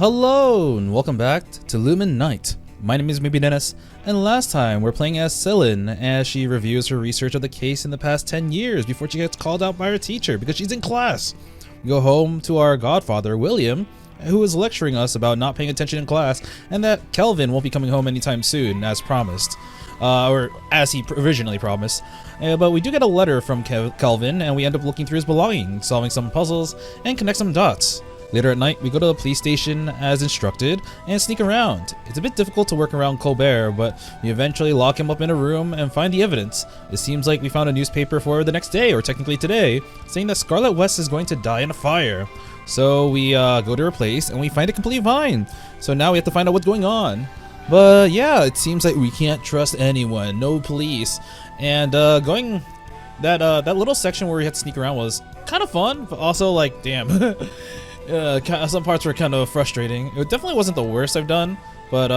Hello and welcome back to LumineNight. My name is Dennis, and last time we're playing as Celine as she reviews her research of the case in the past 10 years before she gets called out by her teacher because she's in class. We go home to our godfather, William, who is lecturing us about not paying attention in class and that Kelvin won't be coming home anytime soon, as promised. Or as he originally promised. But we do get a letter from Kelvin, and we end up looking through his belongings, solving some puzzles, and connect some dots. Later at night, we go to the police station as instructed and sneak around. It's a bit difficult to work around Colbert, but we eventually lock him up in a room and find the evidence. It seems like we found a newspaper for the next day, or technically today, saying that Scarlet West is going to die in a fire. So we go to her place and we find it completely fine. So now we have to find out what's going on. But yeah, it seems like we can't trust anyone, no police. And going that little section where we had to sneak around was kind of fun, but also like, damn. Some parts were kind of frustrating. It definitely wasn't the worst I've done, but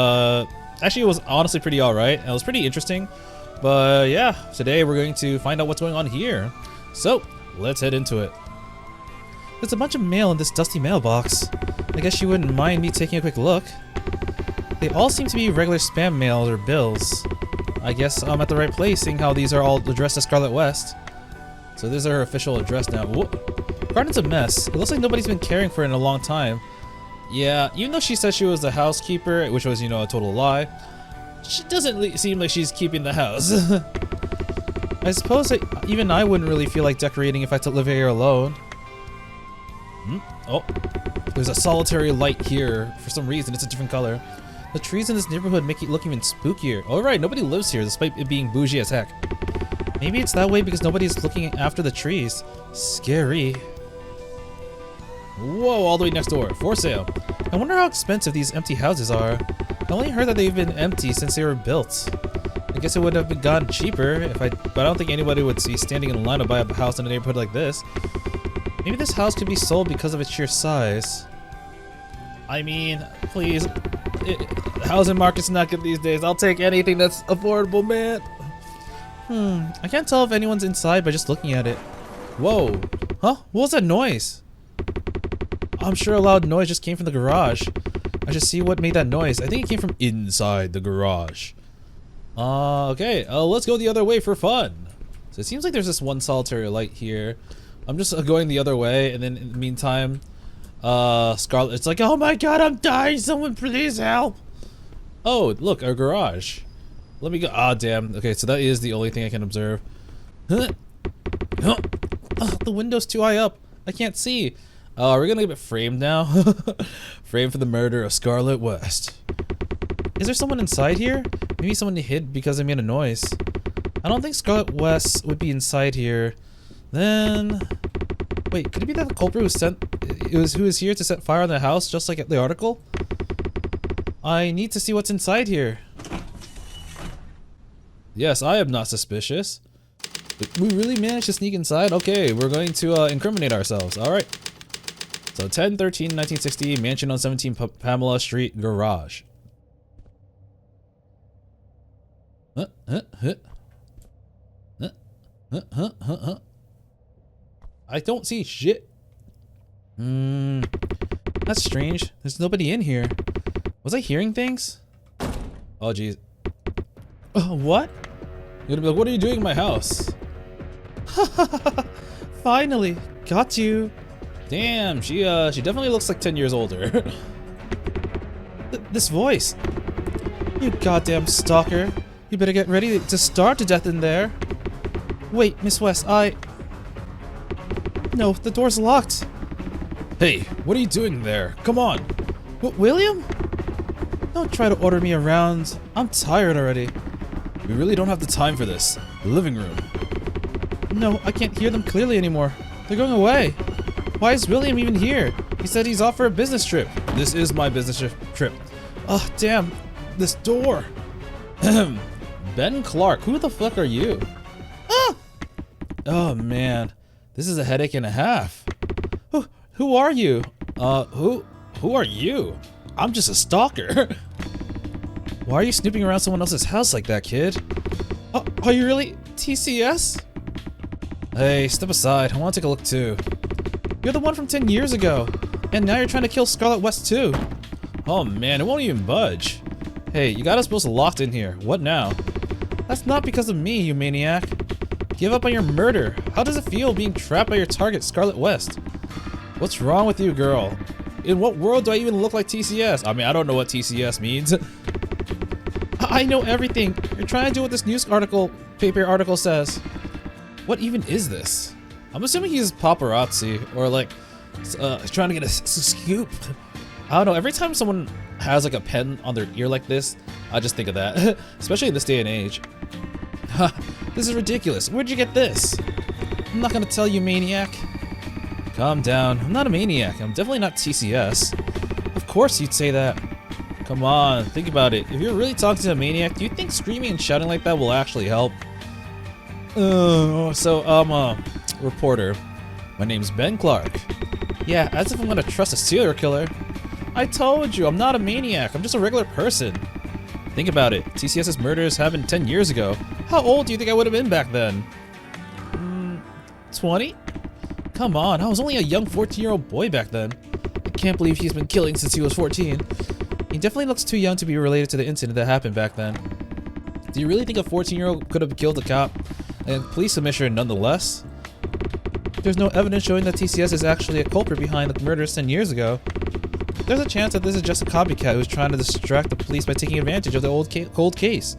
actually it was honestly pretty alright. It was pretty interesting. But yeah, today we're going to find out what's going on here. So let's head into it. There's a bunch of mail in this dusty mailbox. I guess you wouldn't mind me taking a quick look. They all seem to be regular spam mails or bills. I guess I'm at the right place, seeing how these are all addressed to Scarlet West. So this is her official address now. Garden's a mess. It looks like nobody's been caring for it in a long time. Yeah, even though she said she was the housekeeper, which was, you know, a total lie, she doesn't seem like she's keeping the house. I suppose that even I wouldn't really feel like decorating if I had to live here alone. Oh, there's a solitary light here. For some reason, it's a different color. The trees in this neighborhood make it look even spookier. Alright, nobody lives here despite it being bougie as heck. Maybe it's that way because nobody's looking after the trees. Scary. Whoa, all the way next door. For sale. I wonder how expensive these empty houses are. I only heard that they've been empty since they were built. I guess it would have gotten cheaper but I don't think anybody would be standing in line to buy a house in a neighborhood like this. Maybe this house could be sold because of its sheer size. I mean, please. Housing market's not good these days. I'll take anything that's affordable, man. I can't tell if anyone's inside by just looking at it. Whoa. Huh? What was that noise? I'm sure a loud noise just came from the garage. I should see what made that noise. I think it came from inside the garage. Okay. Let's go the other way for fun. So it seems like there's this one solitary light here. I'm just going the other way, and then in the meantime, Scarlet, it's like, oh my god, I'm dying, someone please help. Oh, look, our garage. Let me go. Ah, damn. Okay, so that is the only thing I can observe. Huh? Oh, the window's too high up. I can't see. Are we gonna get framed now? Framed for the murder of Scarlet West. Is there someone inside here? Maybe someone hid because I made a noise. I don't think Scarlet West would be inside here. Then, wait, could it be that the culprit who is here to set fire on the house, just like the article? I need to see what's inside here. Yes, I am not suspicious. We really managed to sneak inside? Okay, we're going to incriminate ourselves. Alright. So 10/13/1960, mansion on 17 Pamela Street, garage. I don't see shit. That's strange. There's nobody in here. Was I hearing things? Oh jeez. What? You're gonna be like, what are you doing in my house? Finally, got you. Damn, she definitely looks like 10 years older. This voice. You goddamn stalker. You better get ready to starve to death in there. Wait, Miss West, No, the door's locked. Hey, what are you doing there? Come on. William? Don't try to order me around. I'm tired already. We really don't have the time for this. The living room. No, I can't hear them clearly anymore. They're going away. Why is William even here? He said he's off for a business trip. This is my business trip. Oh, damn. This door. Ben Clark, who the fuck are you? Ah! Oh, man. This is a headache and a half. Who are you? Who are you? I'm just a stalker. Why are you snooping around someone else's house like that, kid? Are you really TCS? Hey, step aside. I want to take a look too. You're the one from 10 years ago. And now you're trying to kill Scarlet West too. Oh man, it won't even budge. Hey, you got us both locked in here. What now? That's not because of me, you maniac. Give up on your murder. How does it feel being trapped by your target, Scarlet West? What's wrong with you, girl? In what world do I even look like TCS? I mean, I don't know what TCS means. I know everything. You're trying to do what this news paper article says. What even is this? I'm assuming he's paparazzi or like trying to get a scoop. I don't know. Every time someone has like a pen on their ear like this, I just think of that, especially in this day and age. This is ridiculous. Where'd you get this? I'm not gonna tell you, maniac. Calm down. I'm not a maniac. I'm definitely not TCS. Of course you'd say that. Come on, think about it. If you're really talking to a maniac, do you think screaming and shouting like that will actually help? So I'm a reporter. My name's Ben Clark. Yeah, as if I'm gonna trust a serial killer. I told you, I'm not a maniac. I'm just a regular person. Think about it. TCS's murders happened 10 years ago. How old do you think I would have been back then? 20? Come on, I was only a young 14-year-old boy back then. I can't believe he's been killing since he was 14. He definitely looks too young to be related to the incident that happened back then. Do you really think a 14-year-old could have killed a cop and police commissioner nonetheless? There's no evidence showing that TCS is actually a culprit behind the murders 10 years ago. There's a chance that this is just a copycat who's trying to distract the police by taking advantage of the old cold case.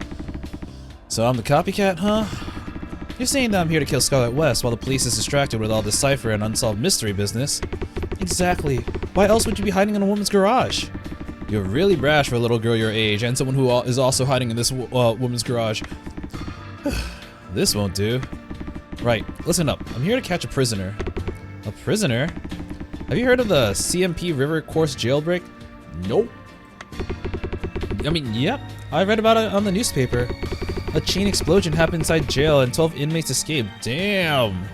So I'm the copycat, huh? You're saying that I'm here to kill Scarlet West while the police is distracted with all this cipher and unsolved mystery business. Exactly. Why else would you be hiding in a woman's garage? You're really brash for a little girl your age and someone who is also hiding in this woman's garage. This won't do. Right, listen up. I'm here to catch a prisoner. A prisoner? Have you heard of the CMP River Course jailbreak? Nope. I mean, yep. I read about it on the newspaper. A chain explosion happened inside jail and 12 inmates escaped. Damn.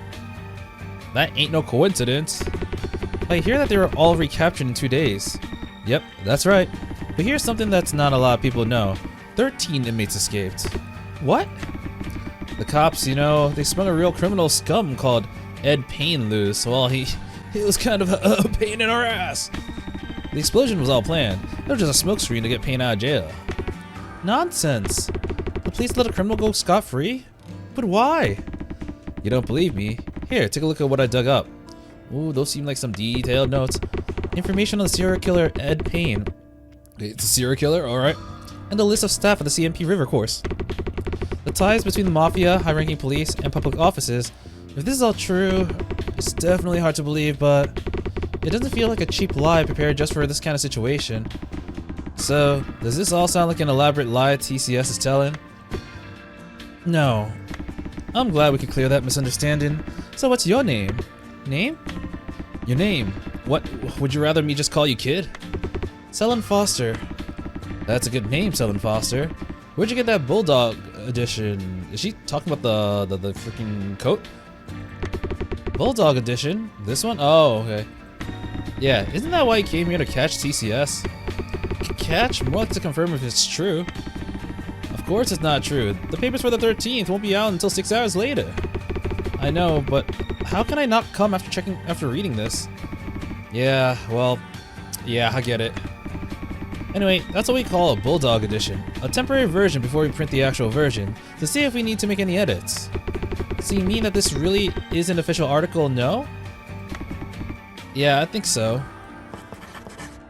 That ain't no coincidence. I hear that they were all recaptured in 2 days. Yep, that's right. But here's something that's not a lot of people know. 13 inmates escaped. What? The cops, you know, they spun a real criminal scum called Ed Payne loose. Well, he was kind of a pain in our ass. The explosion was all planned. It was just a smokescreen to get Payne out of jail. Nonsense. The police let a criminal go scot-free? But why? You don't believe me? Here, take a look at what I dug up. Ooh, those seem like some detailed notes. Information on the serial killer Ed Payne. It's a serial killer, alright. And the list of staff at the CMP River Course. The ties between the mafia, high-ranking police, and public offices. If this is all true, it's definitely hard to believe, but it doesn't feel like a cheap lie prepared just for this kind of situation. So, does this all sound like an elaborate lie TCS is telling? No. I'm glad we could clear that misunderstanding. So what's your name? Name? Your name. What, would you rather me just call you Kid? Selin Foster. That's a good name, Selin Foster. Where'd you get that Bulldog edition? Is she talking about the freaking coat? Bulldog edition? This one? Oh, okay. Yeah, isn't that why you came here to catch TCS? Catch? More like to confirm if it's true. Of course it's not true. The papers for the 13th won't be out until 6 hours later. I know, but how can I not come after reading this? Yeah, well, yeah, I get it. Anyway, that's what we call a Bulldog edition. A temporary version before we print the actual version, to see if we need to make any edits. So you mean that this really is an official article, no? Yeah, I think so.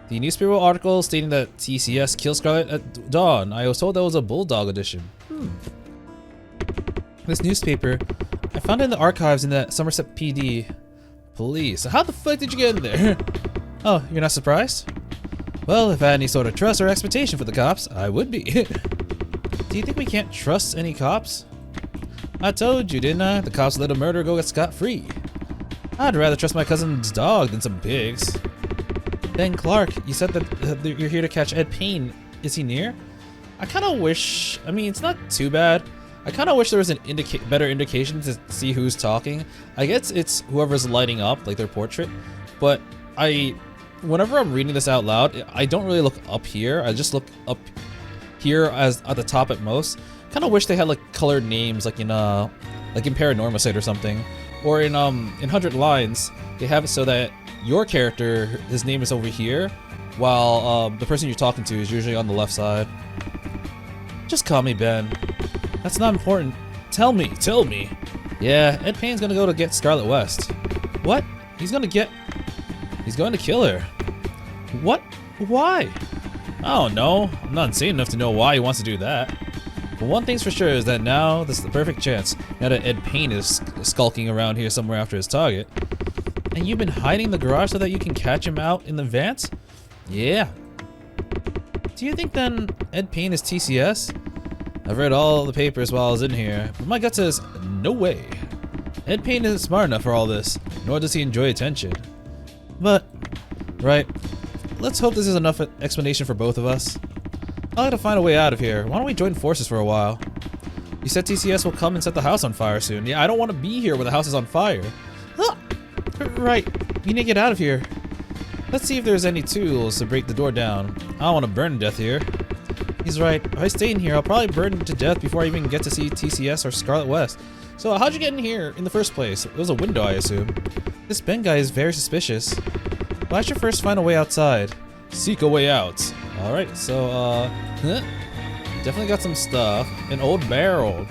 The newspaper article stating that TCS killed Scarlet at dawn. I was told that was a Bulldog edition. This newspaper, I found it in the archives in the Somerset PD. Police. How the fuck did you get in there? Oh, you're not surprised? Well, if I had any sort of trust or expectation for the cops, I would be. Do you think we can't trust any cops? I told you, didn't I? The cops let a murderer go scot-free. I'd rather trust my cousin's dog than some pigs. Ben Clark, you said that you're here to catch Ed Payne. Is he near? I kind of wish, I mean, it's not too bad. I kind of wish there was an better indication to see who's talking. I guess it's whoever's lighting up, like their portrait. But whenever I'm reading this out loud, I don't really look up here. I just look up here as at the top at most. Kind of wish they had like colored names, like in Paranormal Site or something, or in 100 Lines, they have it so that your character, his name is over here, while the person you're talking to is usually on the left side. Just call me Ben. That's not important. Tell me. Yeah, Ed Payne's gonna go to get Scarlet West. What? He's going to kill her. What? Why? I don't know. I'm not insane enough to know why he wants to do that. But one thing's for sure is that now this is the perfect chance. Now that Ed Payne is skulking around here somewhere after his target. And you've been hiding in the garage so that you can catch him out in advance? Yeah. Do you think then Ed Payne is TCS? I've read all the papers while I was in here, but my gut says, no way. Ed Payne isn't smart enough for all this, nor does he enjoy attention. But, right, let's hope this is enough explanation for both of us. I'll have to find a way out of here. Why don't we join forces for a while? You said TCS will come and set the house on fire soon. Yeah, I don't want to be here when the house is on fire. Ah, right, you need to get out of here. Let's see if there's any tools to break the door down. I don't want to burn to death here. He's right. If I stay in here, I'll probably burn to death before I even get to see TCS or Scarlet West. So how'd you get in here in the first place? It was a window, I assume. This Ben guy is very suspicious. Well, I should first find a way outside. Seek a way out. Alright, so, definitely got some stuff. An old barrel.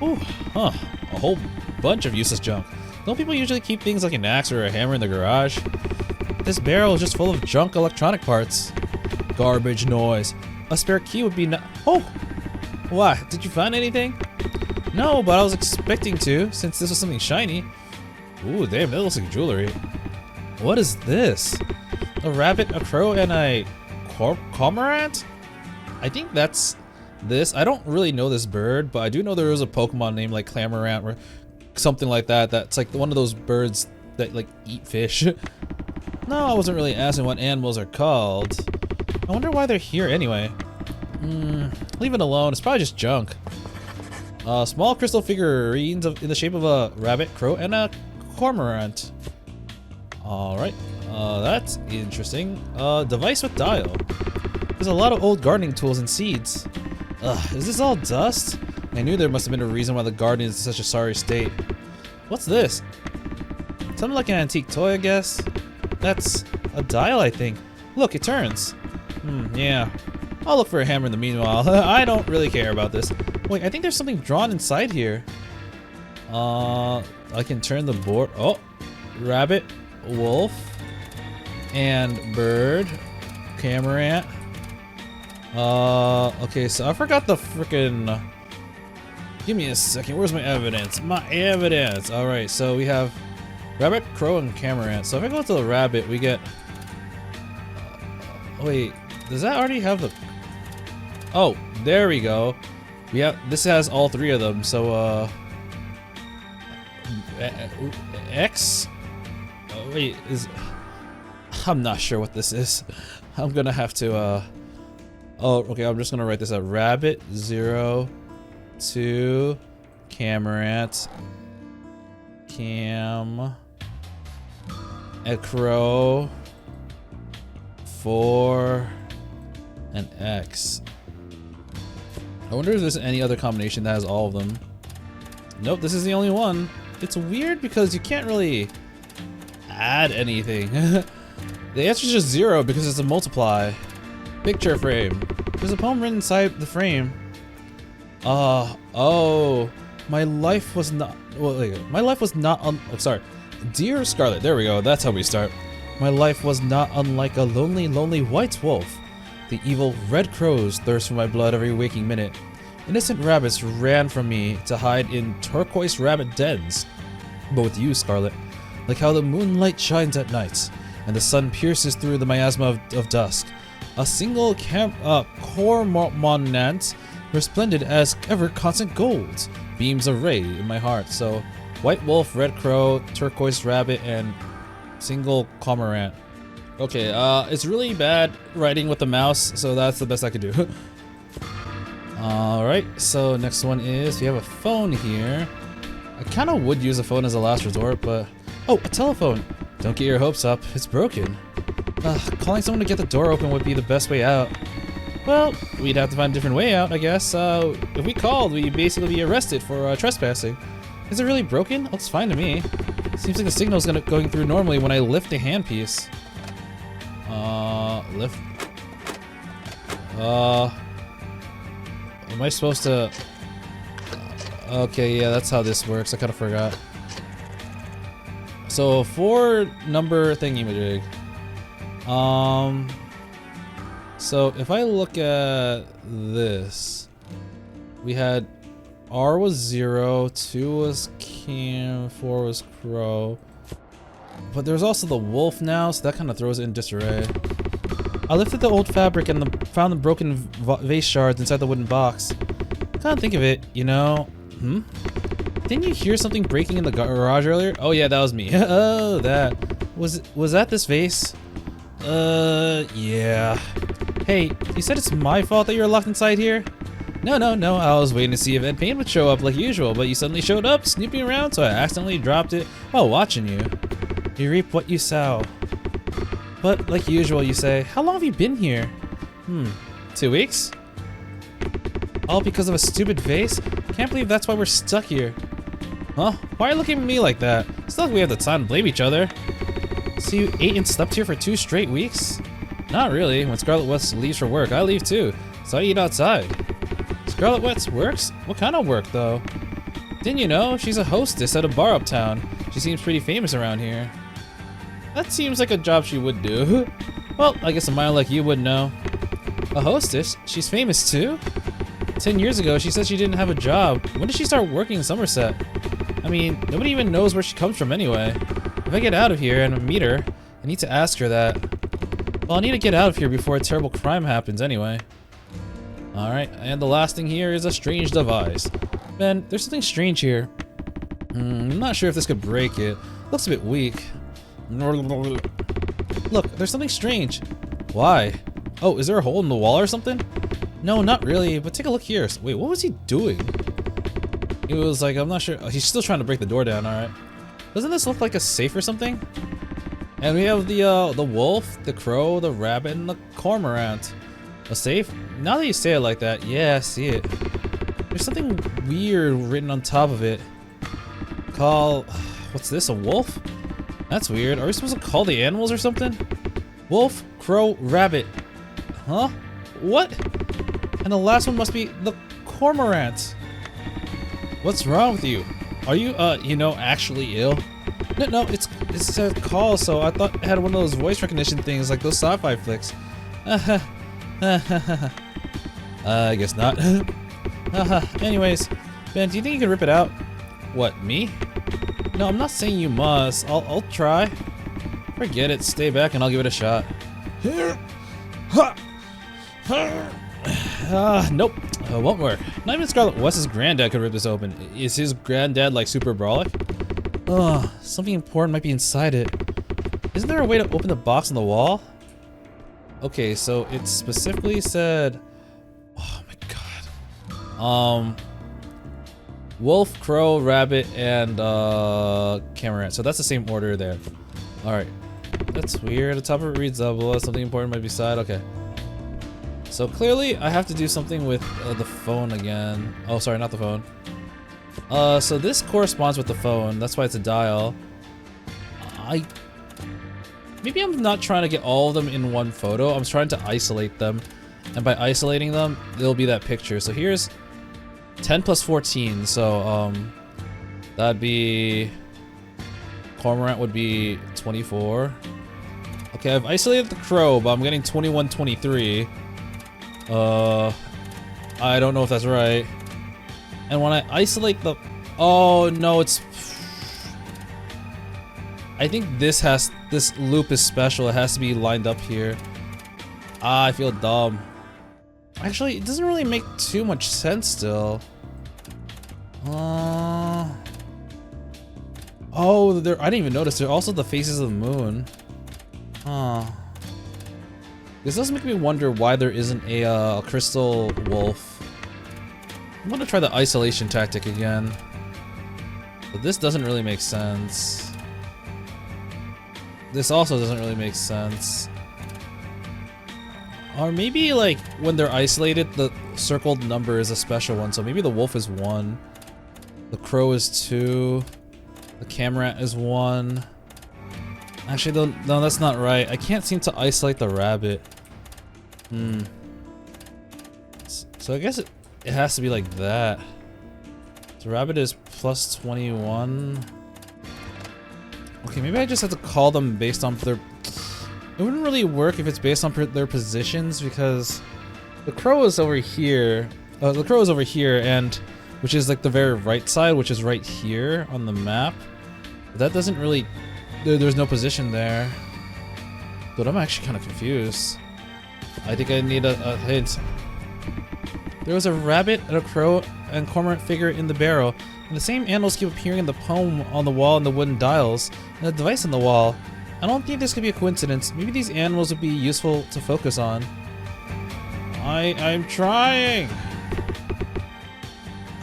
Ooh, huh. A whole bunch of useless junk. Don't people usually keep things like an axe or a hammer in the garage? This barrel is just full of junk electronic parts. Garbage noise. A spare key would be oh! What? Did you find anything? No, but I was expecting to, since this was something shiny. Ooh, damn, that looks like jewelry. What is this? A rabbit, a crow, and a cormorant? I think that's this. I don't really know this bird, but I do know there is a Pokemon named like Clamorant or something like that. That's like one of those birds that like eat fish. No, I wasn't really asking what animals are called. I wonder why they're here anyway. Leave it alone. It's probably just junk. Small crystal figurines in the shape of a rabbit, crow, and a cormorant. Alright. That's interesting. Device with dial. There's a lot of old gardening tools and seeds. Is this all dust? I knew there must have been a reason why the garden is in such a sorry state. What's this? Something like an antique toy, I guess? That's a dial, I think. Look, it turns. Yeah. I'll look for a hammer in the meanwhile. I don't really care about this. Wait, I think there's something drawn inside here. I can turn the board. Oh, rabbit, wolf, and bird, cormorant. Okay, so I forgot the frickin'. Give me a second. Where's my evidence? My evidence. All right, so we have rabbit, crow, and cormorant. So if I go to the rabbit, we get. Wait, does that already have the? Oh, there we go. Yeah, this has all three of them. So X. Oh, wait, I'm not sure what this is. I'm gonna have to. Oh, okay. I'm just gonna write this out. Rabbit 0, 2, cormorant, a crow, 4, and X. I wonder if there's any other combination that has all of them. Nope, this is the only one. It's weird because you can't really add anything. The answer is just 0 because it's a multiply. Picture frame. There's a poem written inside the frame. Oh, my life was not. Well, wait, my life was not. Oh, sorry, dear Scarlet. There we go. That's how we start. My life was not unlike a lonely, lonely white wolf. The evil red crows thirst for my blood every waking minute. Innocent rabbits ran from me to hide in turquoise rabbit dens. But with you, Scarlet, like how the moonlight shines at night, and the sun pierces through the miasma of dusk, a single cormorant, resplendent as ever constant gold, beams a ray in my heart. So, white wolf, red crow, turquoise rabbit, and single cormorant. Okay, it's really bad writing with the mouse, so that's the best I could do. Alright, so next one is, we have a phone here. I kind of would use a phone as a last resort, but... Oh, a telephone! Don't get your hopes up, it's broken. Calling someone to get the door open would be the best way out. Well, we'd have to find a different way out, I guess. If we called, we'd basically be arrested for trespassing. Is it really broken? Looks fine to me. Seems like the signal's going through normally when I lift the handpiece. Lift. Am I supposed to? Okay, yeah, that's how this works. I kind of forgot. So 4-number thingy-majig. So if I look at this, we had R was 0, 2 was Cam, 4 was Crow. But there's also the wolf now, so that kind of throws it in disarray. I lifted the old fabric and found the broken vase shards inside the wooden box. Kind of think of it, you know. Didn't you hear something breaking in the garage earlier? Oh yeah, that was me. Oh, that. Was that this vase? Yeah. Hey, you said it's my fault that you're locked inside here? No. I was waiting to see if Ed Payne would show up like usual, but you suddenly showed up, snooping around, so I accidentally dropped it while watching you. You reap what you sow. But, like usual, you say, how long have you been here? 2 weeks? All because of a stupid vase? Can't believe that's why we're stuck here. Huh? Why are you looking at me like that? It's not like we have the time to blame each other. So you ate and slept here for 2 straight weeks? Not really. When Scarlet West leaves for work, I leave too. So I eat outside. Scarlet West works? What kind of work, though? Didn't you know? She's a hostess at a bar uptown. She seems pretty famous around here. That seems like a job she would do. Well, I guess a mile like you would know. A hostess? She's famous too? 10 years ago, she said she didn't have a job. When did she start working in Somerset? I mean, nobody even knows where she comes from anyway. If I get out of here and meet her, I need to ask her that. Well, I need to get out of here before a terrible crime happens anyway. Alright, and the last thing here is a strange device. Ben, there's something strange here. I'm not sure if this could break it. Looks a bit weak. Look, there's something strange. Why? Oh, is there a hole in the wall or something? No, not really, but take a look here. Wait, what was he doing? He was like, I'm not sure. Oh, he's still trying to break the door down, alright. Doesn't this look like a safe or something? And we have the wolf, the crow, the rabbit, and the cormorant. A safe? Now that you say it like that, yeah, I see it. There's something weird written on top of it. What's this, a wolf? That's weird. Are we supposed to call the animals or something? Wolf, crow, rabbit. Huh? What? And the last one must be the cormorant. What's wrong with you? Are you, actually ill? No, it's a call, so I thought it had one of those voice recognition things like those sci-fi flicks. I guess not. Anyways, Ben, do you think you can rip it out? What, me? No, I'm not saying you must. I'll try. Forget it. Stay back and I'll give it a shot. Nope. Won't work. Not even Scarlet West's granddad could rip this open. Is his granddad like super brawlic? Something important might be inside it. Isn't there a way to open the box on the wall? Okay, so it specifically said, oh my god. Wolf, crow, rabbit, and cormorant. So that's the same order there. All right, that's weird. The top of it reads double. Something important might be inside. Okay. So clearly, I have to do something with the phone again. Oh, sorry, not the phone. So this corresponds with the phone. That's why it's a dial. Maybe I'm not trying to get all of them in one photo. I'm trying to isolate them. And by isolating them, it'll be that picture. So here's 10 plus 14. So, that'd be... Cormorant would be 24. Okay, I've isolated the crow, but I'm getting 21, 23. I don't know if that's right. And when I isolate the... Oh, no, it's... I think this loop is special. It has to be lined up here. I feel dumb. Actually, it doesn't really make too much sense still. Oh, I didn't even notice. There are also the faces of the moon. This does make me wonder why there isn't a crystal wolf. I'm gonna try the isolation tactic again. But this doesn't really make sense. This also doesn't really make sense. Or maybe like when they're isolated, the circled number is a special one. So maybe the wolf is 1. The crow is 2. The camera is 1. Actually, no, that's not right. I can't seem to isolate the rabbit. So I guess it has to be like that. The rabbit is plus 21. Okay, maybe I just have to call them based on their... It wouldn't really work if it's based on their positions, because the crow is over here. The crow is over here, and which is like the very right side, which is right here on the map. But that doesn't really... There's no position there. But I'm actually kind of confused. I think I need a hint. There was a rabbit, and a crow, and cormorant figure in the barrel, and the same animals keep appearing in the poem on the wall and the wooden dials, and the device on the wall. I don't think this could be a coincidence. Maybe these animals would be useful to focus on. I'm trying!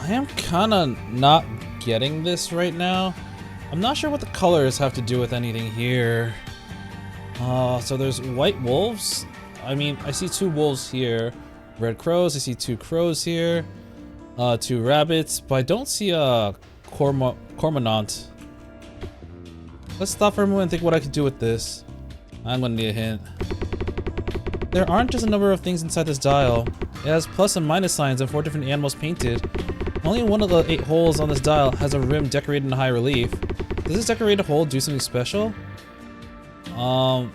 I am kinda not getting this right now. I'm not sure what the colors have to do with anything here. So there's white wolves. I mean, I see 2 wolves here. Red crows, I see 2 crows here. 2 rabbits, but I don't see a cormorant. Let's stop for a moment and think what I could do with this. I'm gonna need a hint. There aren't just a number of things inside this dial. It has plus and minus signs and 4 different animals painted. Only one of the 8 holes on this dial has a rim decorated in high relief. Does this decorated hole do something special? I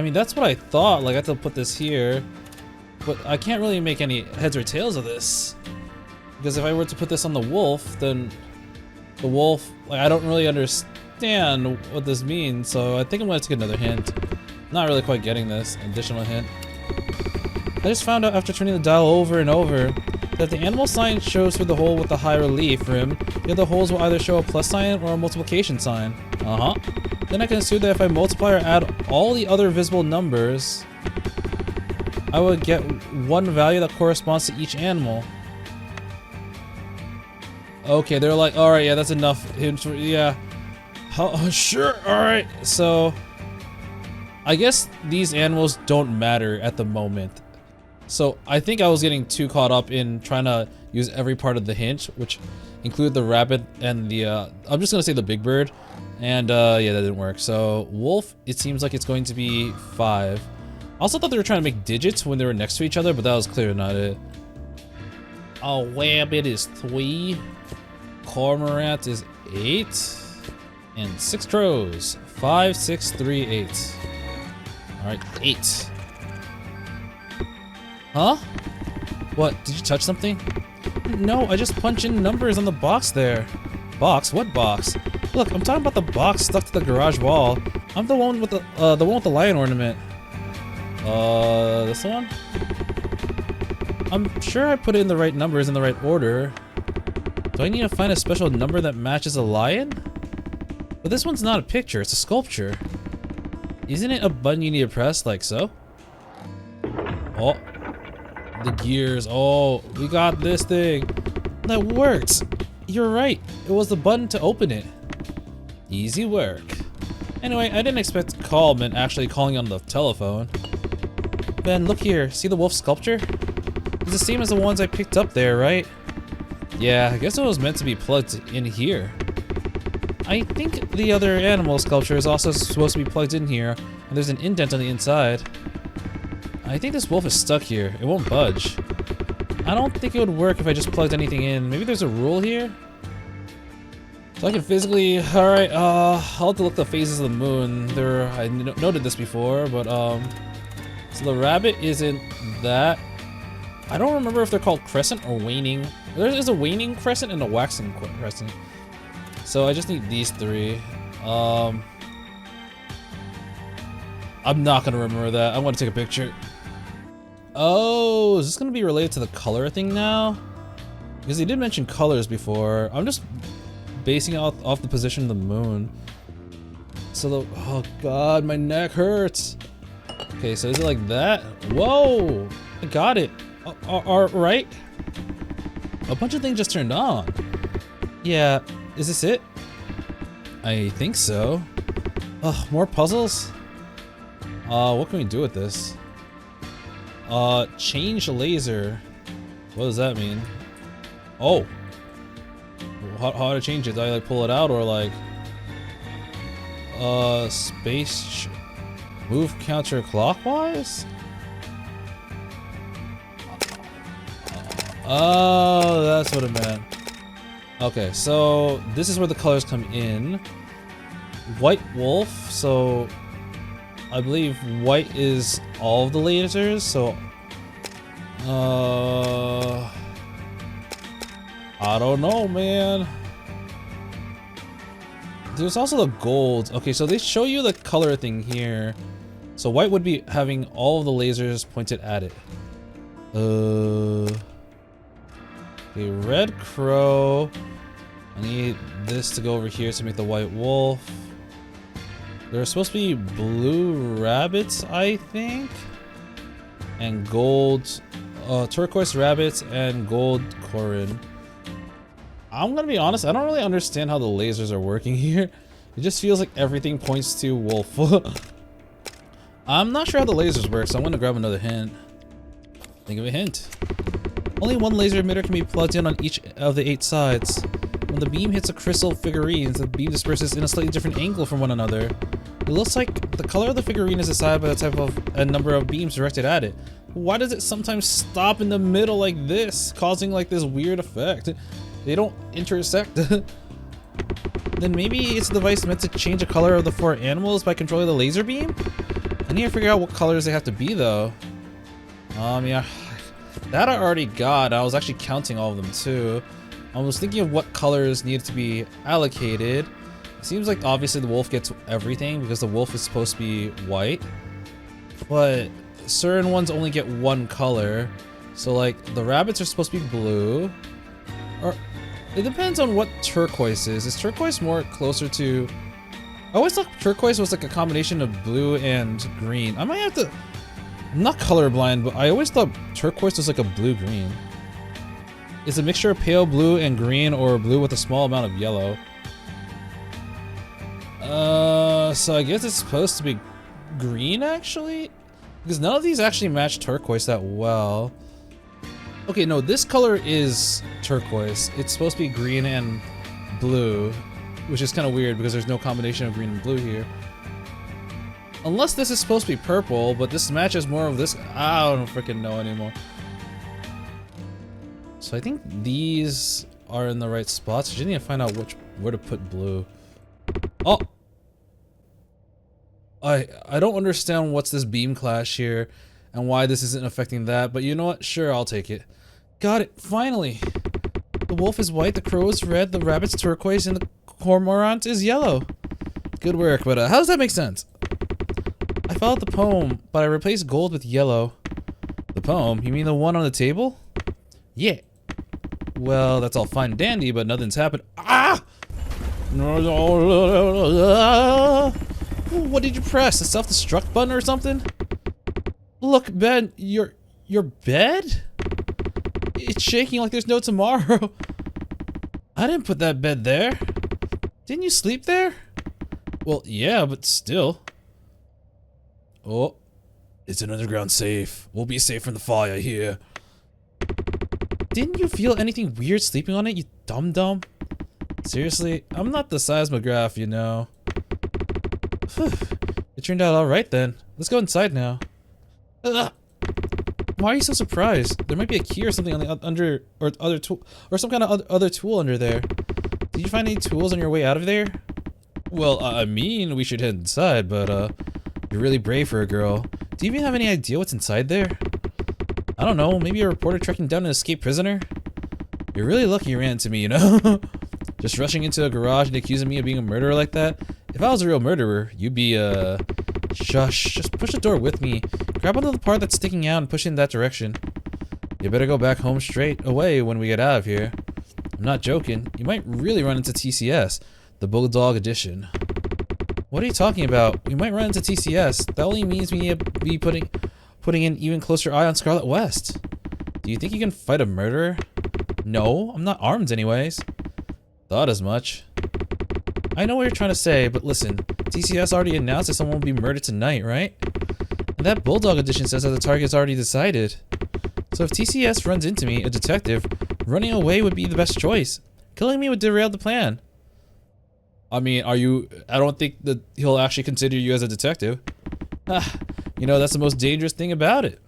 mean, that's what I thought. Like, I have to put this here. But I can't really make any heads or tails of this. Because if I were to put this on the wolf, then the wolf, like, I don't really understand what this means. So I think I'm going to take another hint. Not really quite getting this additional hint. I just found out after turning the dial over and over that the animal sign shows for the hole with the high relief rim. The other holes will either show a plus sign or a multiplication sign. Then I can assume that if I multiply or add all the other visible numbers, I would get one value that corresponds to each animal. Okay, they're like, alright, yeah, that's enough. Yeah. Sure, alright. So, I guess these animals don't matter at the moment. So, I think I was getting too caught up in trying to use every part of the hint, which include the rabbit and the, I'm just gonna say the big bird. And, yeah, that didn't work. So, wolf, it seems like it's going to be 5. I also thought they were trying to make digits when they were next to each other, but that was clearly not it. A rabbit is 3. Cormorant is 8. And 6 crows. 5, 6, 3, 8. Alright, 8. Huh? What? Did you touch something? No, I just punched in numbers on the box there. Box? What box? Look, I'm talking about the box stuck to the garage wall. I'm the one with the lion ornament. This one? I'm sure I put in the right numbers in the right order. Do I need to find a special number that matches a lion? But this one's not a picture, it's a sculpture. Isn't it a button you need to press, like so? Oh. The gears. Oh, we got this thing. That works. You're right. It was the button to open it. Easy work. Anyway, I didn't expect to call Ben actually calling on the telephone. Ben, look here. See the wolf sculpture? It's the same as the ones I picked up there, right? Yeah, I guess it was meant to be plugged in here. I think the other animal sculpture is also supposed to be plugged in here, and there's an indent on the inside. I think this wolf is stuck here. It won't budge. I don't think it would work if I just plugged anything in. Maybe there's a rule here? So I can physically... Alright, I'll have to look at the phases of the moon. I noted this before, but, so the rabbit isn't that. I don't remember if they're called crescent or waning. There is a waning crescent and a waxing crescent. So I just need these 3. I'm not gonna remember that. I want to take a picture. Oh, is this gonna be related to the color thing now? Because he did mention colors before. I'm just basing it off the position of the moon. So oh god, my neck hurts. Okay, so is it like that? Whoa, I got it. Alright. A bunch of things just turned on. Yeah, is this it? I think so. Ugh, more puzzles? What can we do with this? Change laser. What does that mean? Oh. how to change it? Do I like pull it out or like move counterclockwise? Oh, that's what it meant. Okay, so this is where the colors come in. White wolf, so I believe white is all of the lasers, so I don't know, man. There's also the gold. Okay, so they show you the color thing here. So white would be having all of the lasers pointed at it. Okay, red crow. I need this to go over here to make the white wolf. There are supposed to be blue rabbits, I think, and gold, turquoise rabbits and gold Corin. I'm gonna be honest, I don't really understand how the lasers are working here. It just feels like everything points to wolf. I'm not sure how the lasers work, so I'm gonna grab another hint. Think of a hint. Only one laser emitter can be plugged in on each of the 8 sides. When the beam hits a crystal figurine, the beam disperses in a slightly different angle from one another. It looks like the color of the figurine is decided by the type of and number of beams directed at it. Why does it sometimes stop in the middle like this, causing like this weird effect? They don't intersect. Then maybe it's a device meant to change the color of the 4 animals by controlling the laser beam? I need to figure out what colors they have to be though. Yeah, that I already got. I was actually counting all of them too. I was thinking of what colors needed to be allocated. It seems like obviously the wolf gets everything because the wolf is supposed to be white, but certain ones only get one color. So like the rabbits are supposed to be blue, or it depends on what turquoise is. Is turquoise more closer to... I always thought turquoise was like a combination of blue and green. I might have to... I'm not colorblind, but I always thought turquoise was like a blue-green. It's a mixture of pale blue and green, or blue with a small amount of yellow. So I guess it's supposed to be green, actually? Because none of these actually match turquoise that well. Okay, no, this color is turquoise. It's supposed to be green and blue, which is kind of weird because there's no combination of green and blue here. Unless this is supposed to be purple, but this matches more of this. I don't freaking know anymore. So I think these are in the right spots. I just need to find out where to put blue. Oh! I don't understand what's this beam clash here and why this isn't affecting that, but you know what? Sure, I'll take it. Got it, finally! The wolf is white, the crow is red, the rabbit's turquoise, and the cormorant is yellow. Good work, but how does that make sense? I followed the poem, but I replaced gold with yellow. The poem? You mean the one on the table? Yeah. Well, that's all fine and dandy, but nothing's happened. Ah! What did you press? The self-destruct button or something? Look, Ben, your bed? It's shaking like there's no tomorrow. I didn't put that bed there. Didn't you sleep there? Well, yeah, but still. Oh, it's an underground safe. We'll be safe from the fire here. Didn't you feel anything weird sleeping on it, you dum-dum? Seriously, I'm not the seismograph, you know. It turned out alright then. Let's go inside now. Ugh. Why are you so surprised? There might be a key or something on the under or other tool or some kind of other tool under there. Did you find any tools on your way out of there? Well, I mean, we should head inside, but you're really brave for a girl. Do you even have any idea what's inside there? I don't know, maybe a reporter tracking down an escaped prisoner? You're really lucky you ran into me, you know? Just rushing into a garage and accusing me of being a murderer like that? If I was a real murderer, you'd be, shush, just push the door with me. Grab onto the part that's sticking out and push it in that direction. You better go back home straight away when we get out of here. I'm not joking, you might really run into TCS, the Bulldog Edition. What are you talking about? We might run into TCS. That only means we need to be putting an even closer eye on Scarlet West. Do you think you can fight a murderer? No, I'm not armed anyways. Thought as much. I know what you're trying to say, but listen, TCS already announced that someone will be murdered tonight, right? And that Bulldog Edition says that the target's already decided. So if TCS runs into me, a detective, running away would be the best choice. Killing me would derail the plan. I mean, I don't think that he'll actually consider you as a detective. You know, that's the most dangerous thing about it.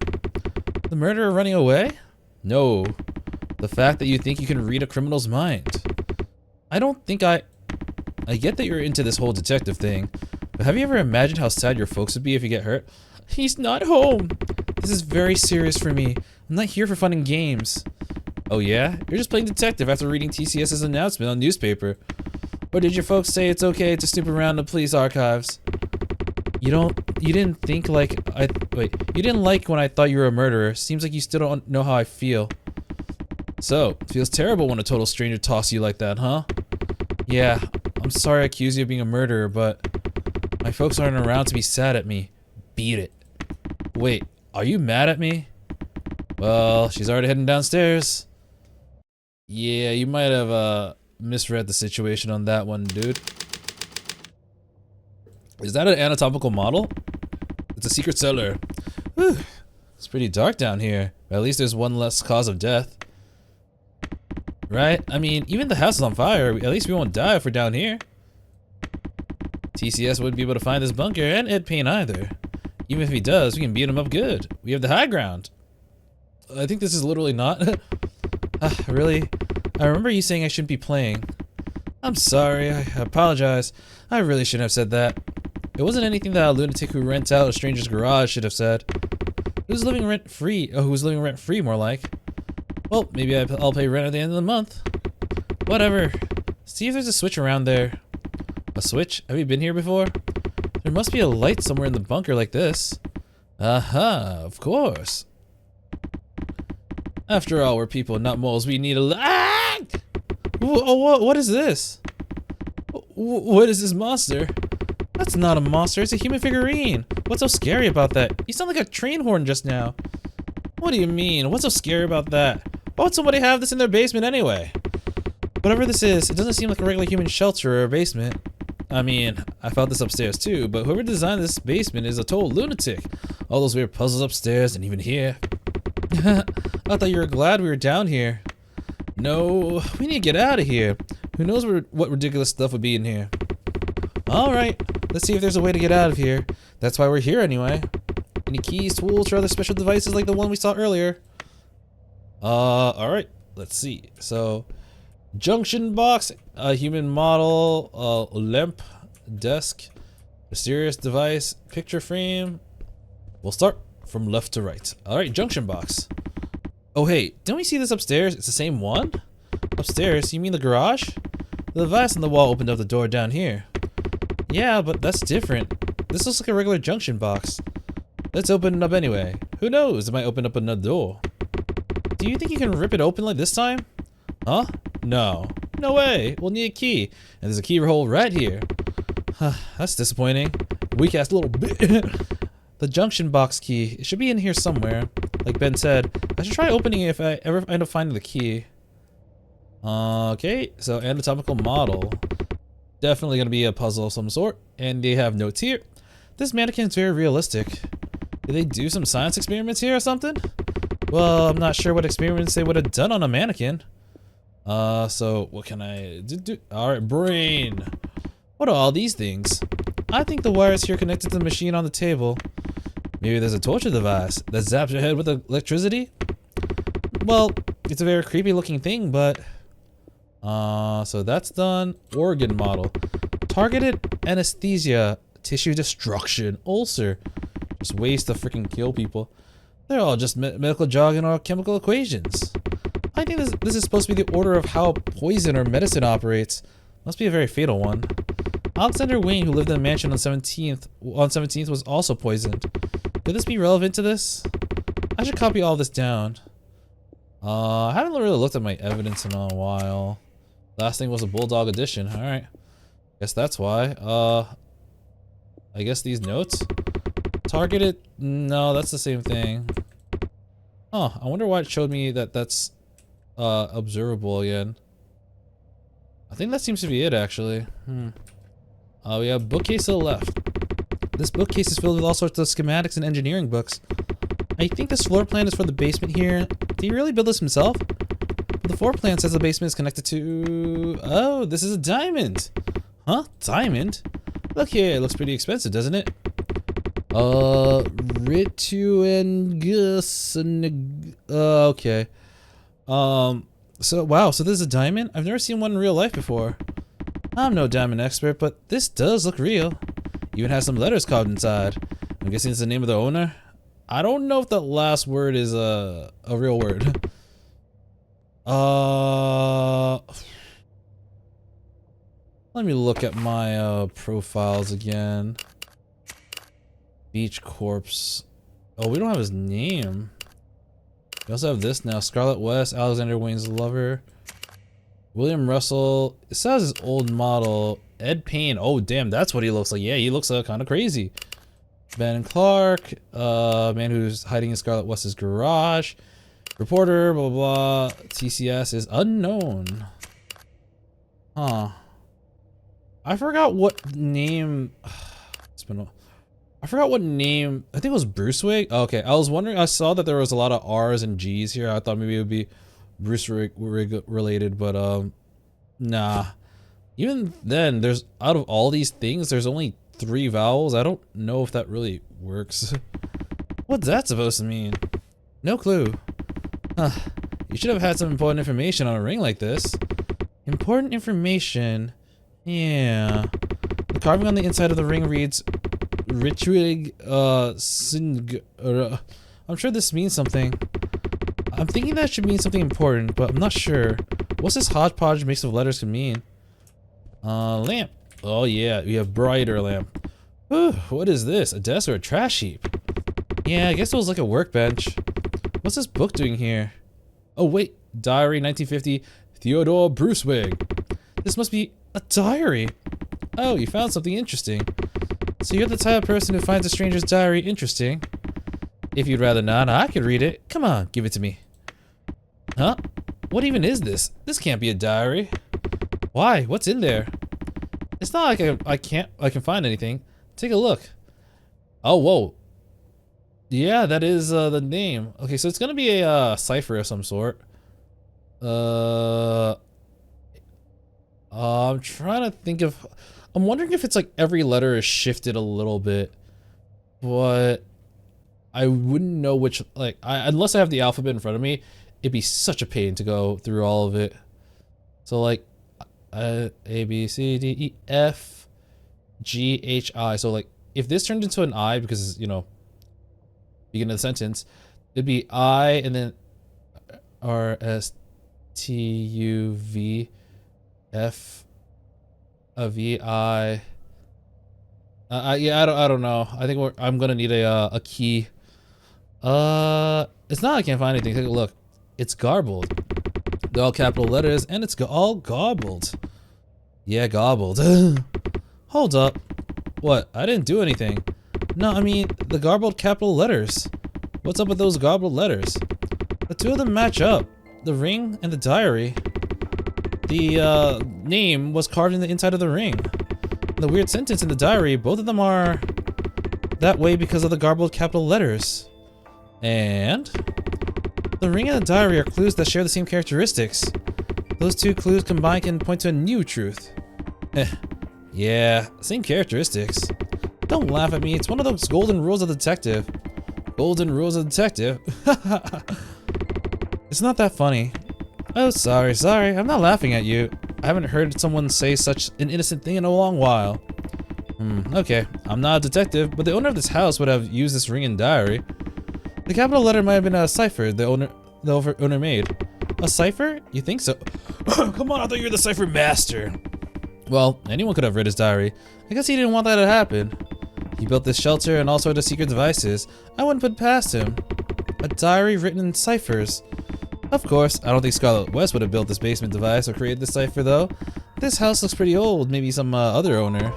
The murderer running away? No. The fact that you think you can read a criminal's mind. I get that you're into this whole detective thing, but have you ever imagined how sad your folks would be if you get hurt? He's not home. This is very serious for me. I'm not here for fun and games. Oh yeah? You're just playing detective after reading TCS's announcement on newspaper. Or did your folks say it's okay to snoop around the police archives? You didn't like when I thought you were a murderer. Seems like you still don't know how I feel. So, it feels terrible when a total stranger talks to you like that, huh? Yeah, I'm sorry I accused you of being a murderer, but my folks aren't around to be sad at me. Beat it. Wait, are you mad at me? Well, she's already heading downstairs. Yeah, you might have misread the situation on that one, dude. Is that an anatomical model? It's a secret cellar. Whew. It's pretty dark down here. But at least there's one less cause of death. Right? I mean, even the house is on fire. At least we won't die if we're down here. TCS wouldn't be able to find this bunker, and Ed Payne either. Even if he does, we can beat him up good. We have the high ground. I think this is literally not. Really? I remember you saying I shouldn't be playing. I'm sorry. I apologize. I really shouldn't have said that. It wasn't anything that a lunatic who rents out a stranger's garage should have said. Who's living rent-free? Oh, who's living rent-free, more like. Well, maybe I'll pay rent at the end of the month. Whatever. See if there's a switch around there. A switch? Have you been here before? There must be a light somewhere in the bunker like this. Aha, of course. After all, we're people, not moles. We need a what is this? What is this monster? That's not a monster, it's a human figurine. What's so scary about that? You sound like a train horn just now. What do you mean? What's so scary about that? Why would somebody have this in their basement anyway? Whatever this is, it doesn't seem like a regular human shelter or a basement. I mean, I found this upstairs too, but whoever designed this basement is a total lunatic. All those weird puzzles upstairs and even here. I thought you were glad we were down here. No, we need to get out of here. Who knows what ridiculous stuff would be in here. Alright, let's see if there's a way to get out of here. That's why we're here anyway. Any keys, tools, or other special devices like the one we saw earlier? Alright, let's see. So, junction box, a human model, lamp, desk, mysterious device, picture frame. We'll start from left to right. Alright, junction box. Oh hey, didn't we see this upstairs? It's the same one? Upstairs? You mean the garage? The device on the wall opened up the door down here. Yeah, but that's different. This looks like a regular junction box. Let's open it up anyway. Who knows? It might open up another door. Do you think you can rip it open like this time? Huh? No. No way. We'll need a key. And there's a key hole right here. That's disappointing. Weak-ass little bit. The junction box key. It should be in here somewhere. Like Ben said, I should try opening it if I ever end up finding the key. Okay, so anatomical model. Definitely gonna be a puzzle of some sort. And they have notes here. This mannequin is very realistic. Did they do some science experiments here or something? Well, I'm not sure what experiments they would have done on a mannequin. So what can I do? Alright, brain. What are all these things? I think the wires here connected to the machine on the table. Maybe there's a torture device that zaps your head with electricity? Well, it's a very creepy looking thing, but... so that's done. Organ model. Targeted anesthesia. Tissue destruction. Ulcer. Just ways to freaking kill people. They're all just medical jargon or chemical equations. I think this is supposed to be the order of how poison or medicine operates. Must be a very fatal one. Alexander Wayne, who lived in a mansion on 17th, was also poisoned. Could this be relevant to this? I should copy all this down. I haven't really looked at my evidence in a while. Last thing was a Bulldog edition. Alright. Guess that's why. I guess these notes? Targeted? No, that's the same thing. Huh, I wonder why it showed me that that's observable again. I think that seems to be it, actually. We have bookcase to the left. This bookcase is filled with all sorts of schematics and engineering books. I think this floor plan is for the basement here. Did he really build this himself? The floor plan says the basement is connected to... Oh, this is a diamond. Huh? Diamond? Look here, it looks pretty expensive, doesn't it? Rituangus... okay. So, wow, so this is a diamond? I've never seen one in real life before. I'm no diamond expert, but this does look real. Even has some letters carved inside. I'm guessing it's the name of the owner? I don't know if that last word is a real word. Let me look at my profiles again. Beach Corpse. Oh, we don't have his name. We also have this now. Scarlet West, Alexander Wayne's lover. William Russell. It says his old model. Ed Payne. Oh, damn, that's what he looks like. Yeah, he looks kind of crazy. Ben Clark. Man who's hiding in Scarlet West's garage. Reporter, blah, blah, blah. TCS is unknown. Huh. I forgot what name. It's been. I forgot what name. I think it was Bruce Wig. Oh, okay, I was wondering. I saw that there was a lot of R's and G's here. I thought maybe it would be Bruce Wig related, but nah. Even then, there's out of all these things, there's only 3 vowels. I don't know if that really works. What's that supposed to mean? No clue. Huh. You should have had some important information on a ring like this. Important information. Yeah. The carving on the inside of the ring reads Rituig Sing. I'm sure this means something. I'm thinking that should mean something important, but I'm not sure. What's this hodgepodge mix of letters could mean? Lamp. Oh yeah, we have brighter lamp. Whew, what is this? A desk or a trash heap? Yeah, I guess it was like a workbench. What's this book doing here? Oh wait, diary 1950, Theodore Brucewig. This must be a diary. Oh, you found something interesting. So you're the type of person who finds a stranger's diary interesting. If you'd rather not, I could read it. Come on, give it to me. Huh? What even is this? This can't be a diary. Why? What's in there? It's not like I can find anything. Take a look. Oh, whoa. Yeah, that is the name. Okay, so it's gonna be a cipher of some sort. I'm trying to think of. I'm wondering if it's like every letter is shifted a little bit, but I wouldn't know which. Like, unless I have the alphabet in front of me, it'd be such a pain to go through all of it. So like, A B C D E F G H I. So like, if this turned into an I, because you know, beginning of the sentence, it'd be I and then R S T U V F a V I. Yeah, I don't know. I think I'm gonna need a key. It's not I can't find anything. Take a look. It's garbled. They're all capital letters, and it's all garbled. Yeah, gobbled. Hold up. What? I didn't do anything. No, I mean the garbled capital letters. What's up with those garbled letters? The two of them match up. The ring and the diary. The name was carved in the inside of the ring. The weird sentence in the diary, both of them are that way because of the garbled capital letters. And the ring and the diary are clues that share the same characteristics. Those two clues combined can point to a new truth. Yeah, same characteristics. Don't laugh at me, it's one of those golden rules of the detective. Golden rules of the detective? It's not that funny. Oh, sorry, I'm not laughing at you. I haven't heard someone say such an innocent thing in a long while. Okay, I'm not a detective, but the owner of this house would have used this ring and diary. The capital letter might have been a cipher the owner made. A cipher? You think so? Come on, I thought you were the cipher master. Well, anyone could have read his diary. I guess he didn't want that to happen. He built this shelter and all sorts of secret devices. I wouldn't put it past him. A diary written in ciphers. Of course, I don't think Scarlet West would have built this basement device or created this cipher though. This house looks pretty old, maybe some other owner.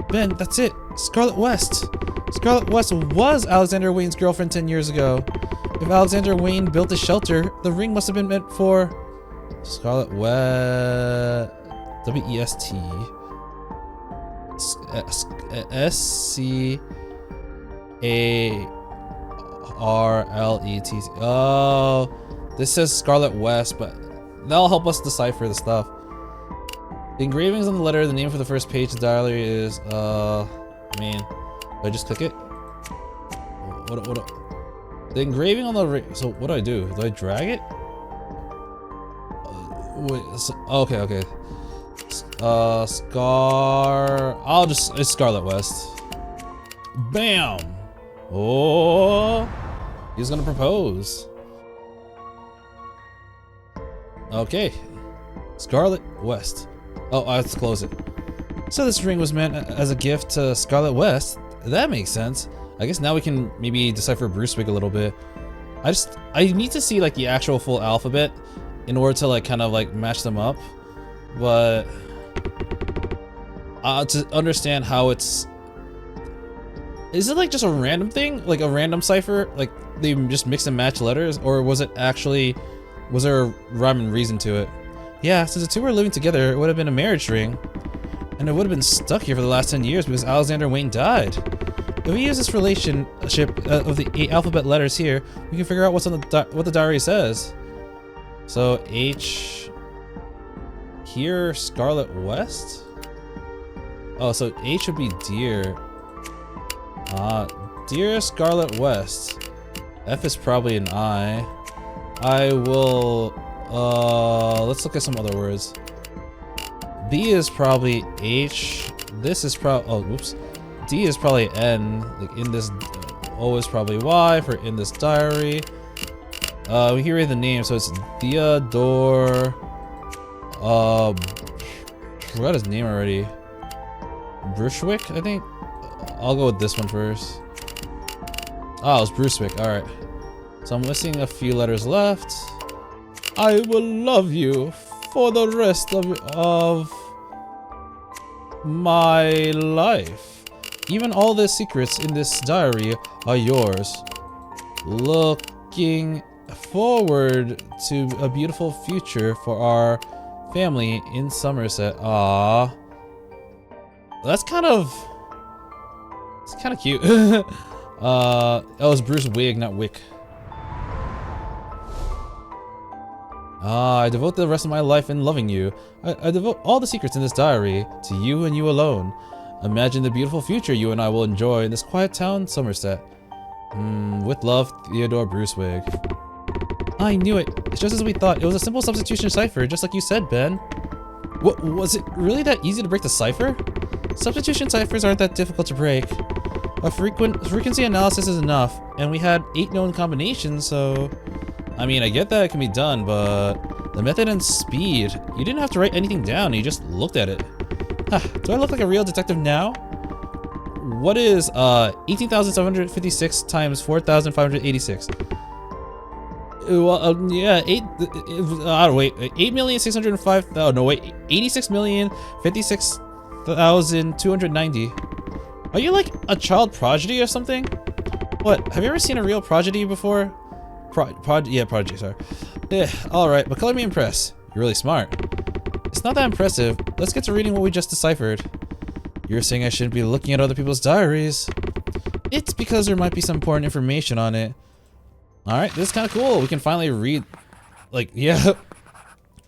Ben, that's it, Scarlet West. Scarlet West was Alexander Wayne's girlfriend 10 years ago. If Alexander Wayne built the shelter, the ring must have been meant for Scarlet West. W-E-S-T. S-C-A-R-L-E-T. Oh. This says Scarlet West, but that'll help us decipher the stuff. The engravings on the letter, the name for the first page of the diary is, man, do I just click it? What? The engraving on the, so what do I do? Do I drag it? Wait, so, okay. It's Scarlet West. Bam! Oh, he's gonna propose. Okay, Scarlet West. Oh, I have to close it. So this ring was meant as a gift to Scarlet West. That makes sense. I guess now we can maybe decipher Brucewig a little bit. I need to see like the actual full alphabet in order to like kind of like match them up, but to understand how it's. Is it like just a random thing? Like a random cipher? Like they just mix and match letters? Or was it actually, was there a rhyme and reason to it? Yeah, since the two were living together, it would have been a marriage ring. And it would have been stuck here for the last 10 years because Alexander Wayne died. If we use this relationship of the 8 alphabet letters here, we can figure out what's on the what the diary says. So H here, Scarlet West? Oh, so H would be dear. Dear Scarlet West. F is probably an I. I will, let's look at some other words. B is probably H. This is probably, oh, oops. D is probably N, like in this, O is probably Y for in this diary. We can read the name, so it's Theodore, forgot his name already. Brucewig, I think? I'll go with this one first. Oh, it's Brucewig, alright. So I'm missing a few letters left. I will love you for the rest of my life. Even all the secrets in this diary are yours. Looking forward to a beautiful future for our family in Somerset. Ah, that's kind of, it's kind of cute. That was Brucewig, not Wick. I devote the rest of my life in loving you. I devote all the secrets in this diary to you and you alone. Imagine the beautiful future you and I will enjoy in this quiet town, Somerset. With love, Theodore Brucewig. I knew it. It's just as we thought. It was a simple substitution cipher, just like you said, Ben. What, was it really that easy to break the cipher? Substitution ciphers aren't that difficult to break. A frequency analysis is enough, and we had 8 known combinations, so... I mean, I get that it can be done, but the method and speed. You didn't have to write anything down, you just looked at it. Do I look like a real detective now? What is 18,756 times 4,586? Well, yeah, 8,605,000. Oh no, wait, 86,056,290. Are you like a child prodigy or something? What? Have you ever seen a real prodigy before? Yeah, prodigy. Sorry. All right, but color me impressed. You're really smart. It's not that impressive. Let's get to reading what we just deciphered. You're saying I shouldn't be looking at other people's diaries. It's because there might be some important information on it. Alright, this is kind of cool. We can finally read, like, yeah.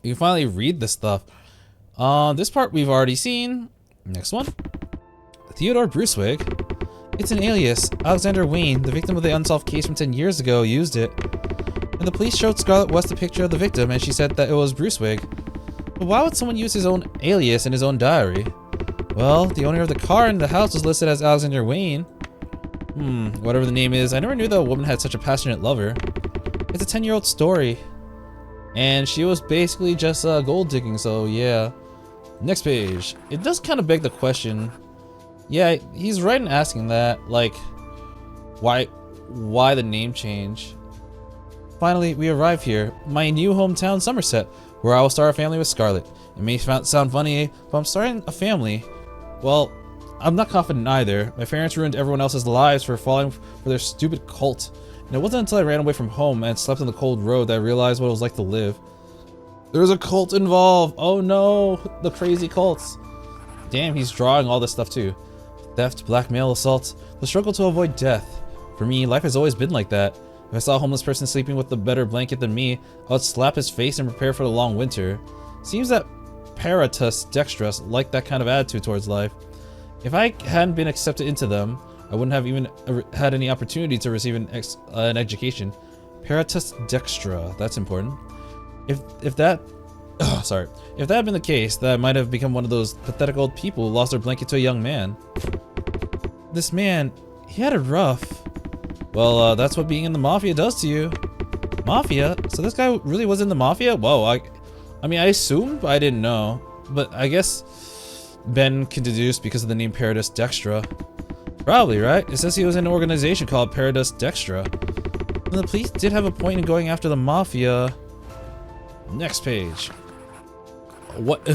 We can finally read this stuff. This part we've already seen. Next one. Theodore Brucewig. It's an alias. Alexander Wayne, the victim of the unsolved case from 10 years ago, used it. And the police showed Scarlet West a picture of the victim and she said that it was Brucewig. But why would someone use his own alias in his own diary? Well, the owner of the car in the house was listed as Alexander Wayne. Whatever the name is, I never knew that a woman had such a passionate lover. It's a 10-year-old story. And she was basically just gold digging, so yeah. Next page. It does kind of beg the question. Yeah, he's right in asking that, like, why the name change? Finally, we arrive here, my new hometown, Somerset, where I will start a family with Scarlet. It may sound funny, but I'm starting a family. Well, I'm not confident either. My parents ruined everyone else's lives for falling for their stupid cult. And it wasn't until I ran away from home and slept on the cold road that I realized what it was like to live. There's a cult involved! Oh no! The crazy cults! Damn, he's drawing all this stuff too. Theft, blackmail, assault, the struggle to avoid death. For me, life has always been like that. If I saw a homeless person sleeping with a better blanket than me, I would slap his face and prepare for the long winter. Seems that Paratus Dextra liked that kind of attitude towards life. If I hadn't been accepted into them, I wouldn't have even had any opportunity to receive an education. Paratus Dextra, that's important. If that had been the case, that might have become one of those pathetic old people who lost their blanket to a young man. This man, he had it rough. Well, that's what being in the Mafia does to you. Mafia? So this guy really was in the Mafia? Whoa, I mean, I assumed, but I didn't know. But I guess Ben can deduce because of the name Paratus Dextra. Probably, right? It says he was in an organization called Paratus Dextra. And the police did have a point in going after the Mafia. Next page. What?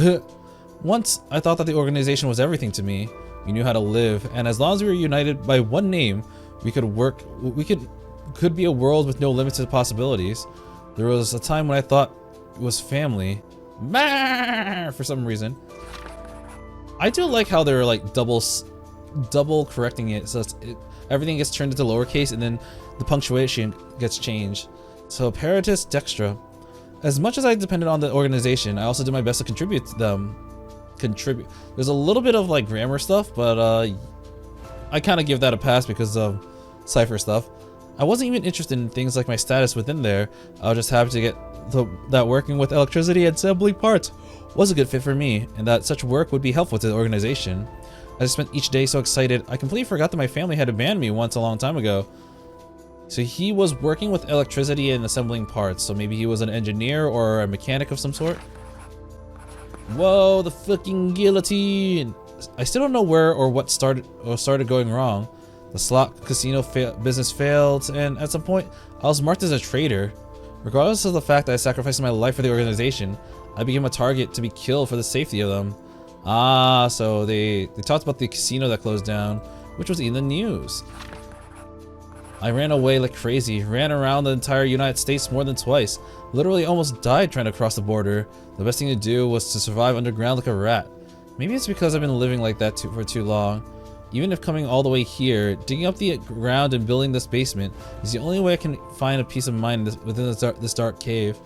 Once I thought that the organization was everything to me. We knew how to live, and as long as we were united by one name, we could work. We could be a world with no limits to possibilities. There was a time when I thought it was family. For some reason. I do like how they're like double correcting it, so everything gets turned into lowercase and then the punctuation gets changed. So Paratus Dextra. As much as I depended on the organization, I also did my best to contribute to them. There's a little bit of like grammar stuff, but I kind of give that a pass because of cipher stuff. I wasn't even interested in things like my status within there. I was just happy to get that working with electricity and assembling parts was a good fit for me, and that such work would be helpful to the organization. I spent each day so excited, I completely forgot that my family had abandoned me once a long time ago. So he was working with electricity and assembling parts, so maybe he was an engineer or a mechanic of some sort. Whoa, the fucking guillotine! I still don't know where or what started going wrong. The slot casino business failed, and at some point, I was marked as a traitor. Regardless of the fact that I sacrificed my life for the organization, I became a target to be killed for the safety of them. Ah, so they talked about the casino that closed down, which was in the news. I ran away like crazy, ran around the entire United States more than twice, literally almost died trying to cross the border. The best thing to do was to survive underground like a rat. Maybe it's because I've been living like that for too long. Even if coming all the way here, digging up the ground and building this basement is the only way I can find a peace of mind within this dark cave.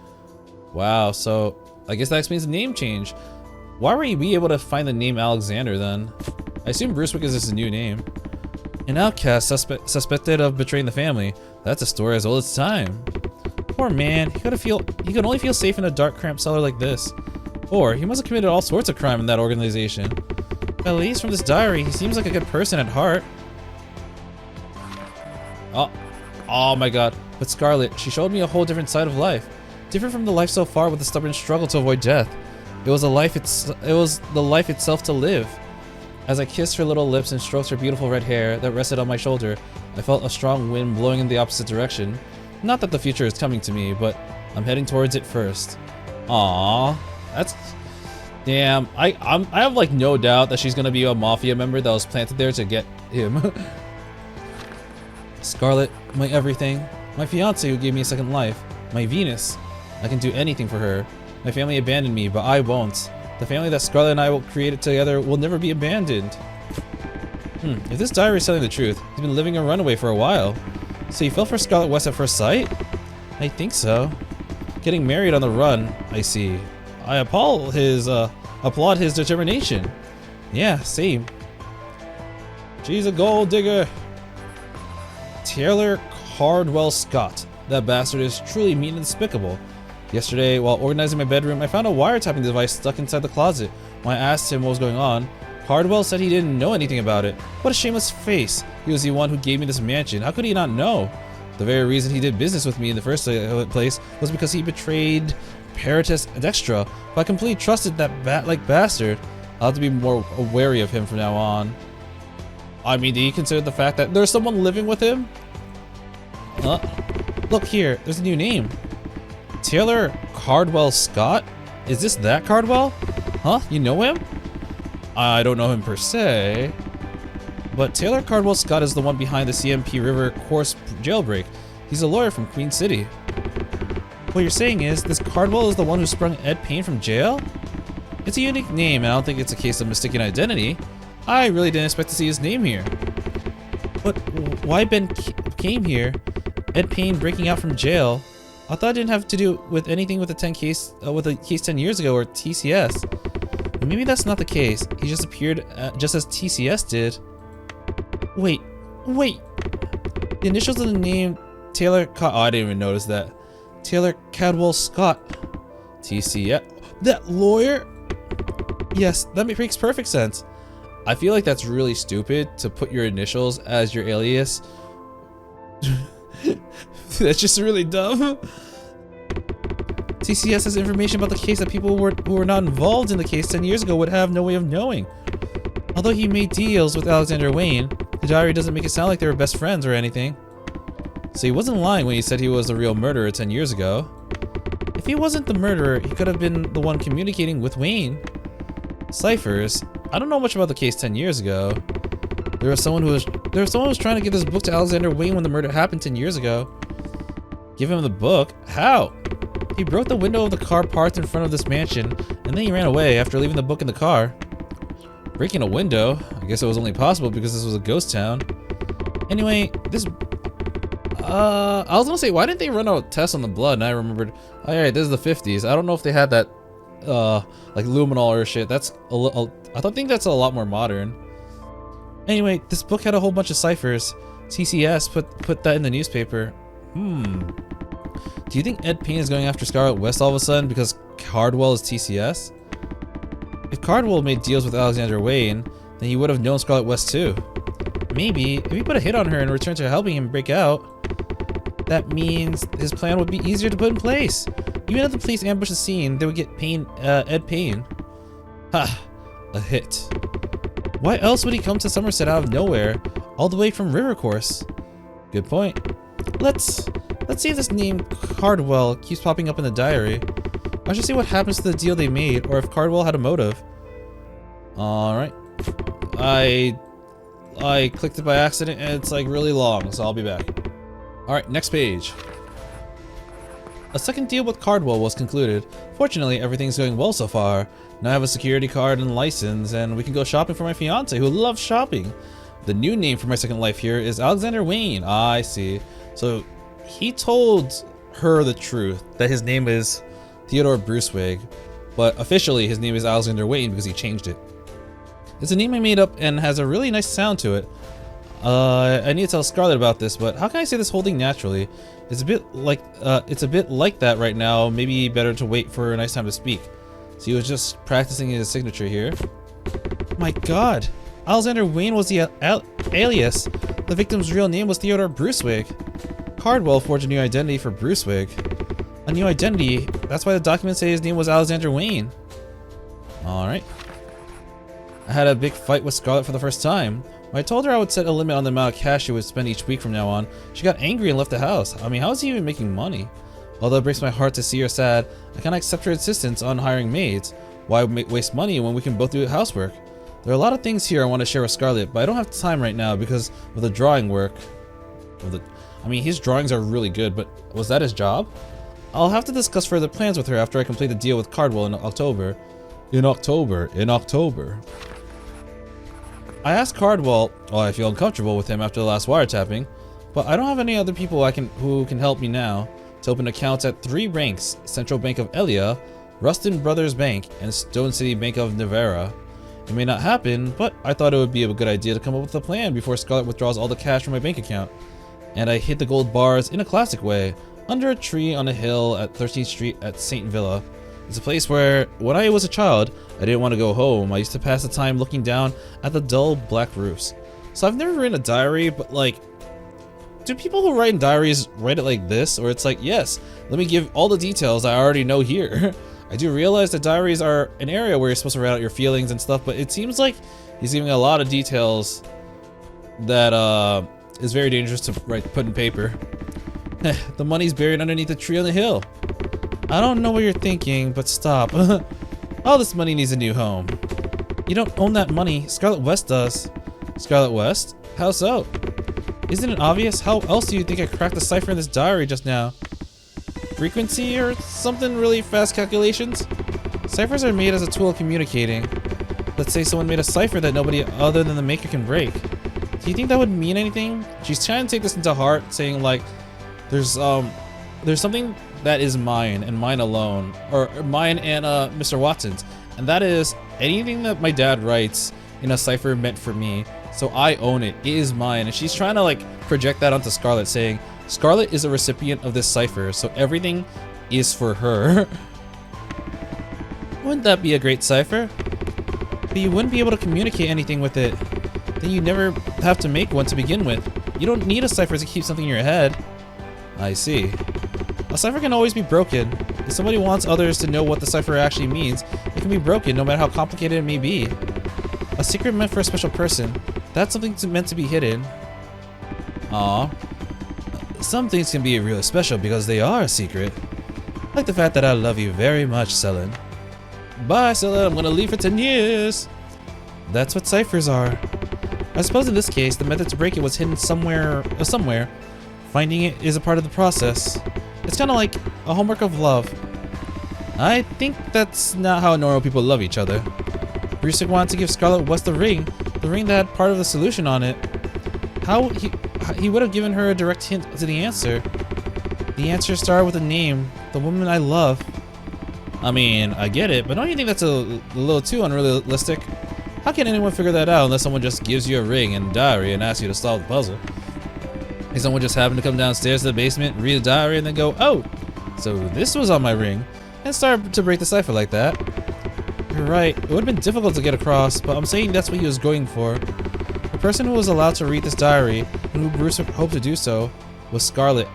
Wow, so I guess that explains the name change. Why were we able to find the name Alexander then? I assume Brucewick is his new name. An outcast suspected of betraying the family. That's a story as old as time. Poor man, he could only feel safe in a dark, cramped cellar like this. Or he must have committed all sorts of crime in that organization. At least from this diary, he seems like a good person at heart. Oh my god. But Scarlet, she showed me a whole different side of life. Different from the life so far with the stubborn struggle to avoid death. It was the life itself to live. As I kissed her little lips and stroked her beautiful red hair that rested on my shoulder, I felt a strong wind blowing in the opposite direction. Not that the future is coming to me, but I'm heading towards it first. Aww, that's... Damn, I have like no doubt that she's gonna be a mafia member that was planted there to get him. Scarlet, my everything. My fiance who gave me a second life. My Venus. I can do anything for her. My family abandoned me, but I won't. The family that Scarlet and I will create together will never be abandoned. If this diary is telling the truth, he's been living a runaway for a while. So he fell for Scarlet West at first sight? I think so. Getting married on the run, I see. I applaud his determination. Yeah, same. She's a gold digger. Taylor Cardwell Scott. That bastard is truly mean and despicable. Yesterday, while organizing my bedroom, I found a wiretapping device stuck inside the closet. When I asked him what was going on, Cardwell said he didn't know anything about it. What a shameless face. He was the one who gave me this mansion. How could he not know? The very reason he did business with me in the first place was because he betrayed Paratus Dextra. If I completely trusted that bat-like bastard, I'll have to be more wary of him from now on. I mean, do you consider the fact that there's someone living with him? Look here, there's a new name. Taylor Cardwell Scott? Is this that Cardwell? Huh? You know him? I don't know him per se. But Taylor Cardwell Scott is the one behind the CMP River course jailbreak. He's a lawyer from Queen City. What you're saying is, this Cardwell is the one who sprung Ed Payne from jail? It's a unique name, and I don't think it's a case of mistaken identity. I really didn't expect to see his name here. But why Ben came here? Ed Payne breaking out from jail. I thought it didn't have to do with anything with the case 10 years ago or TCS. But maybe that's not the case. He just appeared just as TCS did. Wait. The initials of the name Taylor oh, I didn't even notice that. Taylor Cadwell Scott. TCS. That lawyer? Yes, that makes perfect sense. I feel like that's really stupid to put your initials as your alias. That's just really dumb. TCS has information about the case that people who were not involved in the case 10 years ago would have no way of knowing. Although he made deals with Alexander Wayne, the diary doesn't make it sound like they were best friends or anything. So he wasn't lying when he said he was the real murderer 10 years ago. If he wasn't the murderer, he could have been the one communicating with Wayne. Ciphers. I don't know much about the case 10 years ago. There was someone who was trying to give this book to Alexander Wayne when the murder happened 10 years ago. Give him the book? How? He broke the window of the car parked in front of this mansion, and then he ran away after leaving the book in the car. Breaking a window? I guess it was only possible because this was a ghost town. Anyway, this... I was gonna say, why didn't they run a test on the blood? And I remembered, alright, this is the 50s. I don't know if they had that, like luminol or shit. That's I think that's a lot more modern. Anyway, this book had a whole bunch of ciphers. TCS put that in the newspaper. Do you think Ed Payne is going after Scarlet West all of a sudden because Cardwell is TCS? If Cardwell made deals with Alexander Wayne, then he would have known Scarlet West too. Maybe, if he put a hit on her in return to helping him break out, that means his plan would be easier to put in place. Even if the police ambush the scene, they would get Ed Payne. Ha! A hit. Why else would he come to Somerset out of nowhere, all the way from River Course? Good point. Let's see if this name Cardwell keeps popping up in the diary. I should see what happens to the deal they made, or if Cardwell had a motive. Alright. I clicked it by accident and it's like really long, so I'll be back. Alright, next page. A second deal with Cardwell was concluded. Fortunately, everything's going well so far. Now I have a security card and license, and we can go shopping for my fiance, who loves shopping. The new name for my second life here is Alexander Wayne. I see. So he told her the truth, that his name is Theodore Brucewig, but officially his name is Alexander Wayne because he changed it. It's a name I made up and has a really nice sound to it. I need to tell Scarlett about this, but how can I say this whole thing naturally? It's a bit like that right now. Maybe better to wait for a nice time to speak. So he was just practicing his signature here. My God, Alexander Wayne was the alias. The victim's real name was Theodore Brucewig. Cardwell forged a new identity for Brucewig. A new identity? That's why the documents say his name was Alexander Wayne. Alright. I had a big fight with Scarlett for the first time. When I told her I would set a limit on the amount of cash she would spend each week from now on, she got angry and left the house. I mean, how is he even making money? Although it breaks my heart to see her sad, I cannot accept her insistence on hiring maids. Why waste money when we can both do housework? There are a lot of things here I want to share with Scarlett, but I don't have time right now because of the drawing work. I mean, his drawings are really good, but was that his job? I'll have to discuss further plans with her after I complete the deal with Cardwell in October. In October. I asked Cardwell, I feel uncomfortable with him after the last wiretapping, but I don't have any other people who can help me now to open accounts at 3 banks: Central Bank of Elia, Rustin Brothers Bank, and Stone City Bank of Nevera. It may not happen, but I thought it would be a good idea to come up with a plan before Scarlett withdraws all the cash from my bank account. And I hid the gold bars in a classic way, under a tree on a hill at 13th Street at St. Villa. It's a place where, when I was a child, I didn't want to go home. I used to pass the time looking down at the dull black roofs. So I've never written a diary, but like, do people who write in diaries write it like this? Or it's like, yes, let me give all the details I already know here. I do realize that diaries are an area where you're supposed to write out your feelings and stuff, but it seems like he's giving a lot of details that is very dangerous to put in paper. The money's buried underneath the tree on the hill. I don't know what you're thinking, but stop. All this money needs a new home. You don't own that money. Scarlet West does. Scarlet West? How so? Isn't it obvious? How else do you think I cracked the cipher in this diary just now? Frequency or something really fast calculations? Ciphers are made as a tool of communicating. Let's say someone made a cipher that nobody other than the maker can break. Do you think that would mean anything? She's trying to take this into heart, saying like, there's something that is mine and mine alone, or mine and Mr. Watson's, and that is anything that my dad writes in a cipher meant for me. So I own it. It is mine, and she's trying to like project that onto Scarlet, saying Scarlet is a recipient of this cipher, so everything is for her. Wouldn't that be a great cipher? But you wouldn't be able to communicate anything with it. Then you never have to make one to begin with. You don't need a cipher to keep something in your head. I see. A cipher can always be broken. If somebody wants others to know what the cipher actually means, it can be broken no matter how complicated it may be. A secret meant for a special person. That's something meant to be hidden. Aww. Some things can be really special because they are a secret. Like the fact that I love you very much, Selin. Bye, Selin. I'm gonna leave for 10 years. That's what ciphers are. I suppose in this case, the method to break it was hidden somewhere. Finding it is a part of the process. It's kind of like a homework of love. I think that's not how normal people love each other. Brusik wanted to give Scarlet West the ring that had part of the solution on it. How he would have given her a direct hint to the answer. The answer started with a name, the woman I love. I mean, I get it, but don't you think that's a little too unrealistic? How can anyone figure that out unless someone just gives you a ring and a diary and asks you to solve the puzzle? If someone just happened to come downstairs to the basement, read a diary, and then go, oh, so this was on my ring, and start to break the cipher like that. You're right, it would have been difficult to get across, but I'm saying that's what he was going for. The person who was allowed to read this diary, and who Bruce hoped to do so, was Scarlet.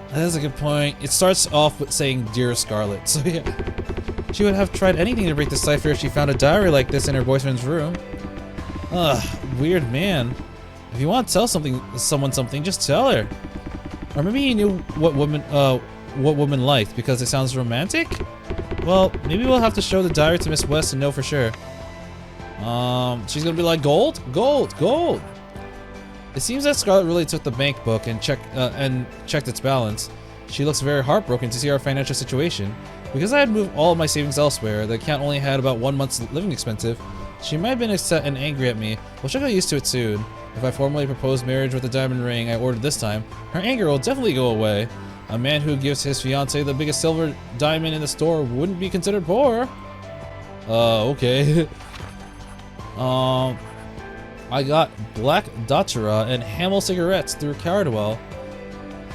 That's a good point. It starts off with saying, Dear Scarlet, so yeah. She would have tried anything to break the cipher if she found a diary like this in her boyfriend's room. Ugh, weird man. If you want to tell someone something, just tell her. Or maybe he knew what woman liked because it sounds romantic? Well, maybe we'll have to show the diary to Miss West to know for sure. She's gonna be like, gold? Gold, gold! It seems that Scarlet really took the bank book and checked its balance. She looks very heartbroken to see our financial situation. Because I had moved all of my savings elsewhere, the account only had about 1 month's living expenses. She might have been upset and angry at me, but she'll get used to it soon. If I formally propose marriage with the diamond ring I ordered this time, her anger will definitely go away. A man who gives his fiancée the biggest silver diamond in the store wouldn't be considered poor. Okay. I got Black Datura and Hamel cigarettes through Cardwell.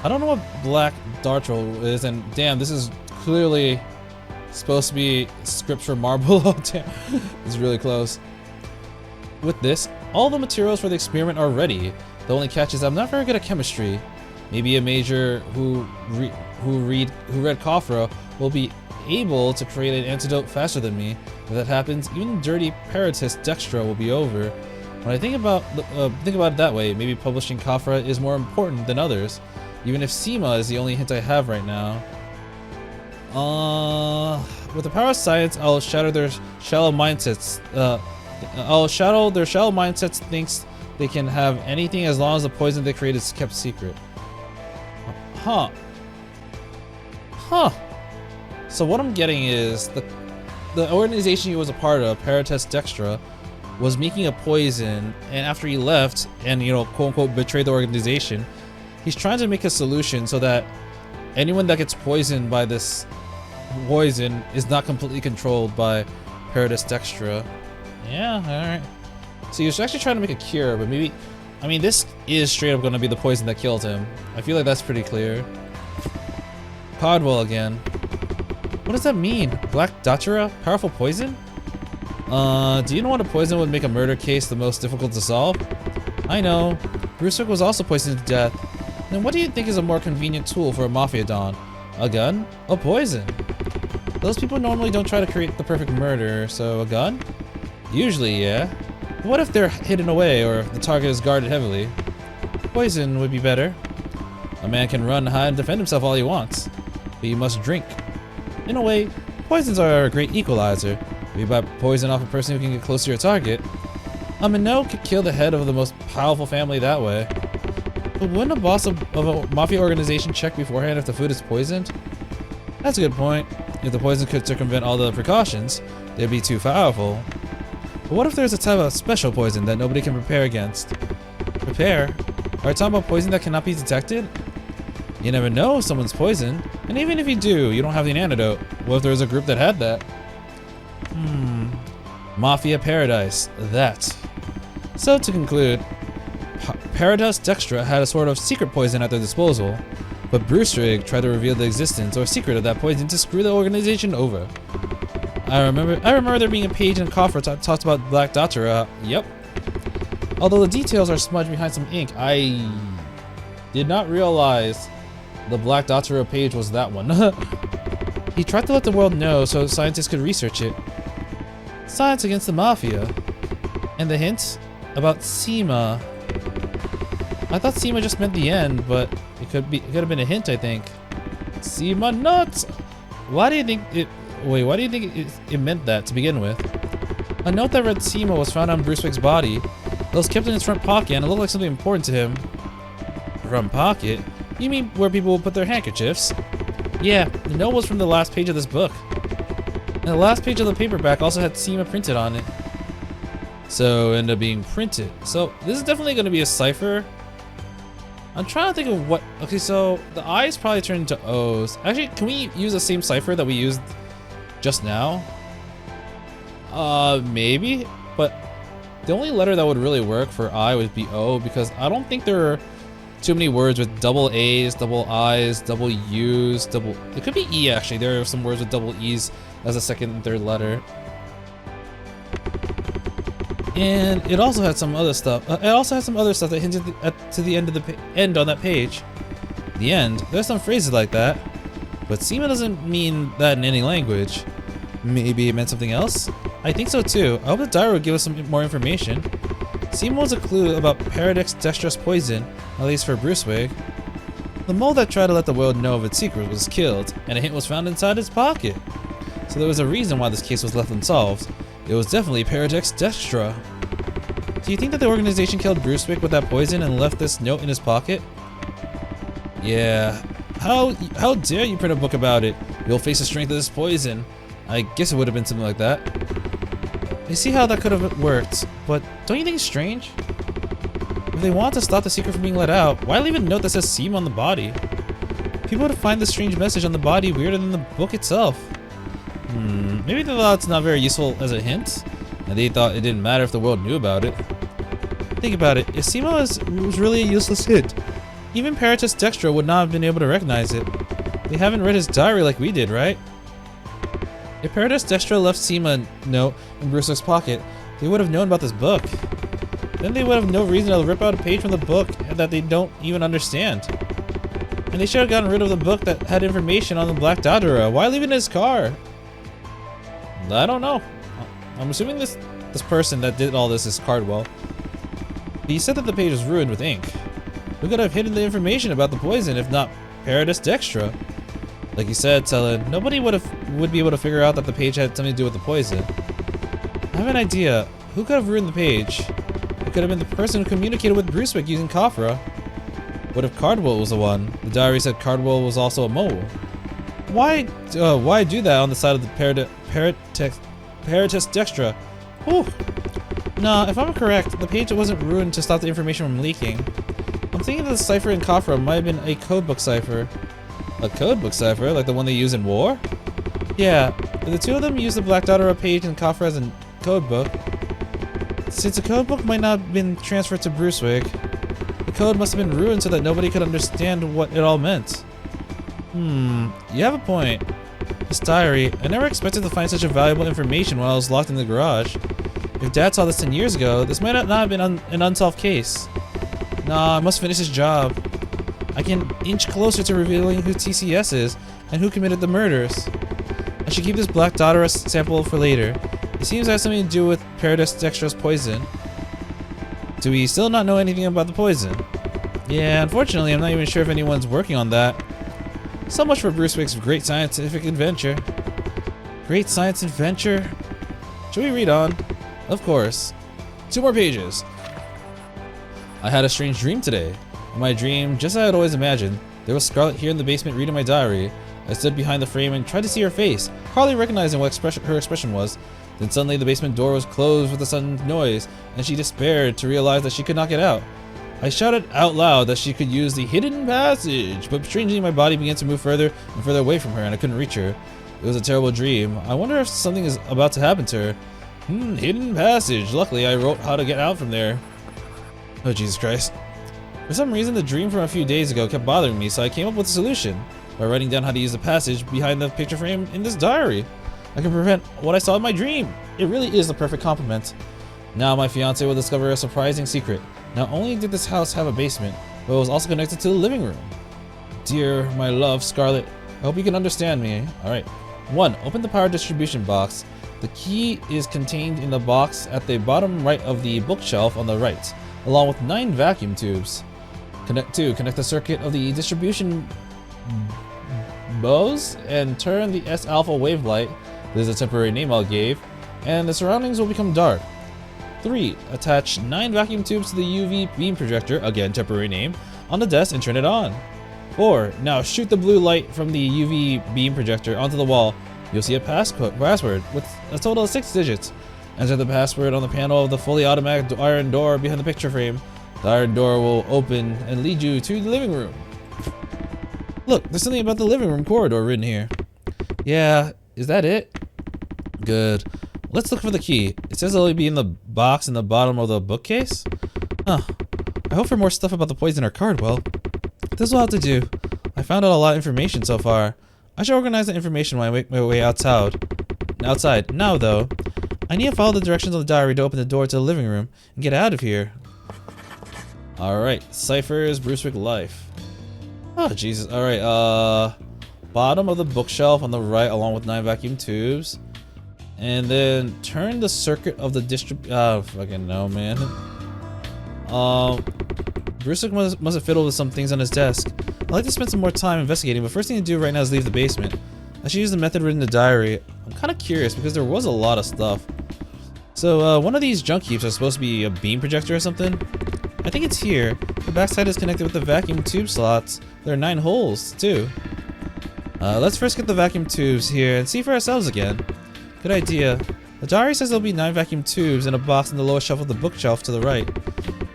I don't know what Black Datura is, and damn, this is clearly supposed to be script for Marble. Oh damn, it's really close. With this, all the materials for the experiment are ready. The only catch is I'm not very good at chemistry. Maybe a major who read Khafra will be able to create an antidote faster than me. If that happens, even dirty paratist Dextra will be over. When I think about it that way, maybe publishing Khafra is more important than others, even if Seema is the only hint I have right now. With the power of science, I'll shatter their shallow mindsets. Thinks they can have anything as long as the poison they create is kept secret. Huh. So what I'm getting is the organization he was a part of, Paratest Dextra, was making a poison, and after he left and, you know, quote unquote betrayed the organization, he's trying to make a solution so that anyone that gets poisoned by this poison is not completely controlled by Paratest Dextra. Yeah, alright. So he was actually trying to make a cure, but maybe, I mean, this is straight up gonna be the poison that killed him. I feel like that's pretty clear. Codwell again. What does that mean? Black Datura? Powerful poison? Do you know what a poison would make a murder case the most difficult to solve? I know. Brusik was also poisoned to death. Then what do you think is a more convenient tool for a Mafia Don? A gun? A poison? Those people normally don't try to create the perfect murder, so a gun? Usually, yeah. But what if they're hidden away or if the target is guarded heavily? Poison would be better. A man can run, hide, and defend himself all he wants. But you must drink. In a way, poisons are a great equalizer. If you buy poison off a person who can get close to your target, a Minot could kill the head of the most powerful family that way. But wouldn't a boss of a mafia organization check beforehand if the food is poisoned? That's a good point. If the poison could circumvent all the precautions, they'd be too powerful. But what if there's a type of special poison that nobody can prepare against? Prepare? Are you talking about poison that cannot be detected? You never know if someone's poisoned, and even if you do, you don't have the antidote. What if there was a group that had that? Mafia Paradise. That. So to conclude, Paradise Dextra had a sort of secret poison at their disposal, but Brucerig tried to reveal the existence or secret of that poison to screw the organization over. I remember there being a page in Coffer that talked about Black Datura. Yep. Although the details are smudged behind some ink, I did not realize the Black Datura page was that one. He tried to let the world know so scientists could research it. Science against the Mafia. And the hint about SEMA. I thought SEMA just meant the end, but it could have been a hint, I think. SEMA nuts! Why do you think it meant that to begin with? A note that read SEMA was found on Brucewick's body. It was kept in his front pocket and it looked like something important to him. Front pocket? You mean where people will put their handkerchiefs? Yeah, the note was from the last page of this book. And the last page of the paperback also had SEMA printed on it. So it ended up being printed. So this is definitely going to be a cipher. I'm trying to think of what... Okay, so the I's probably turned into O's. Actually, can we use the same cipher that we used just now? Maybe. But the only letter that would really work for I would be O, because I don't think there are too many words with double A's, double I's, double U's, double... It could be E, actually. There are some words with double E's as a second and third letter. And it also had some other stuff. It also had some other stuff that hinted to the end of the end on that page. The end. There's some phrases like that, but SEMA doesn't mean that in any language. Maybe it meant something else. I think so too. I hope the diary will give us some more information. SEMA was a clue about Paradise Dextra's poison, at least for Brucewick. The mole that tried to let the world know of its secret was killed, and a hint was found inside his pocket. So there was a reason why this case was left unsolved. It was definitely Paradise Dextra. Do you think that the organization killed Brucewick with that poison and left this note in his pocket? Yeah. How dare you print a book about it? You'll face the strength of this poison. I guess it would have been something like that. I see how that could have worked, but don't you think it's strange? If they want to stop the secret from being let out, why leave a note that says SEMA on the body? People would find the strange message on the body weirder than the book itself. Maybe they thought it's not very useful as a hint, and they thought it didn't matter if the world knew about it. Think about it, if SEMA was really a useless hint, even Paradise Dextra would not have been able to recognize it. They haven't read his diary like we did, right? If Paradise Dextra left SEMA a note in Brucewick's pocket, they would have known about this book. Then they would have no reason to rip out a page from the book that they don't even understand. And they should have gotten rid of the book that had information on the Black Datura. Why leave it in his car? I don't know. I'm assuming this person that did all this is Cardwell. He said that the page was ruined with ink. Who could have hidden the information about the poison if not Paradise Dextra? Like you said, Tellen, nobody would be able to figure out that the page had something to do with the poison. I have an idea. Who could have ruined the page? It could have been the person who communicated with Brucewick using Kafra. What if Cardwell was the one? The diary said Cardwell was also a mole. Why do that on the side of the Paradise Dextra? Whew. Nah, if I'm correct, the page wasn't ruined to stop the information from leaking. I'm thinking that the cipher in Kafra might have been a codebook cipher. A codebook cipher? Like the one they use in war? Yeah, the two of them use the Black Datura page in Kafra as a codebook. Since the codebook might not have been transferred to Brucewick, the code must have been ruined so that nobody could understand what it all meant. You have a point. This diary, I never expected to find such a valuable information while I was locked in the garage. If Dad saw this 10 years ago, this might not have been an unsolved case. Nah, I must finish this job. I can inch closer to revealing who TCS is and who committed the murders. I should keep this Black Datura sample for later. It seems to have something to do with Paradise Dextra's poison. Do we still not know anything about the poison? Yeah, unfortunately, I'm not even sure if anyone's working on that. So much for Brucewick's great scientific adventure. Great science adventure? Should we read on? Of course. 2 more pages. I had a strange dream today. In my dream, just as I had always imagined, there was Scarlet here in the basement reading my diary. I stood behind the frame and tried to see her face, hardly recognizing what her expression was. Then suddenly the basement door was closed with a sudden noise, and she despaired to realize that she could not get out. I shouted out loud that she could use the hidden passage, but strangely my body began to move further and further away from her and I couldn't reach her. It was a terrible dream. I wonder if something is about to happen to her. Hidden passage. Luckily, I wrote how to get out from there. Oh, Jesus Christ. For some reason, the dream from a few days ago kept bothering me, so I came up with a solution by writing down how to use the passage behind the picture frame in this diary. I can prevent what I saw in my dream. It really is the perfect compliment. Now my fiance will discover a surprising secret. Not only did this house have a basement, but it was also connected to the living room. Dear, my love, Scarlet, I hope you can understand me. Alright. 1. Open the power distribution box. The key is contained in the box at the bottom right of the bookshelf on the right, along with 9 vacuum tubes. 2. Connect the circuit of the distribution bows and turn the S-alpha wave light, this is a temporary name I gave, and the surroundings will become dark. 3. Attach 9 vacuum tubes to the UV beam projector, again temporary name, on the desk and turn it on. 4. Now shoot the blue light from the UV beam projector onto the wall. You'll see a password with a total of 6 digits. Enter the password on the panel of the fully automatic iron door behind the picture frame. The iron door will open and lead you to the living room. Look, there's something about the living room corridor written here. Yeah, is that it? Good. Let's look for the key. It says it'll only be in the box in the bottom of the bookcase? Huh. I hope for more stuff about the poison or Cardwell. This will have to do. I found out a lot of information so far. I should organize the information when I make my way outside. Now though, I need to follow the directions of the diary to open the door to the living room and get out of here. Alright, Cypher's Brunswick Life. Oh Jesus, alright, bottom of the bookshelf on the right along with 9 vacuum tubes. And then turn the circuit of the fucking no, man. Brunswick must have fiddled with some things on his desk. I'd like to spend some more time investigating, but first thing to do right now is leave the basement. I should use the method written in the diary. I'm kind of curious because there was a lot of stuff. So, one of these junk heaps are supposed to be a beam projector or something. I think it's here. The backside is connected with the vacuum tube slots. There are 9 holes, too. Let's first get the vacuum tubes here and see for ourselves again. Good idea. The diary says there'll be 9 vacuum tubes in a box in the lowest shelf of the bookshelf to the right.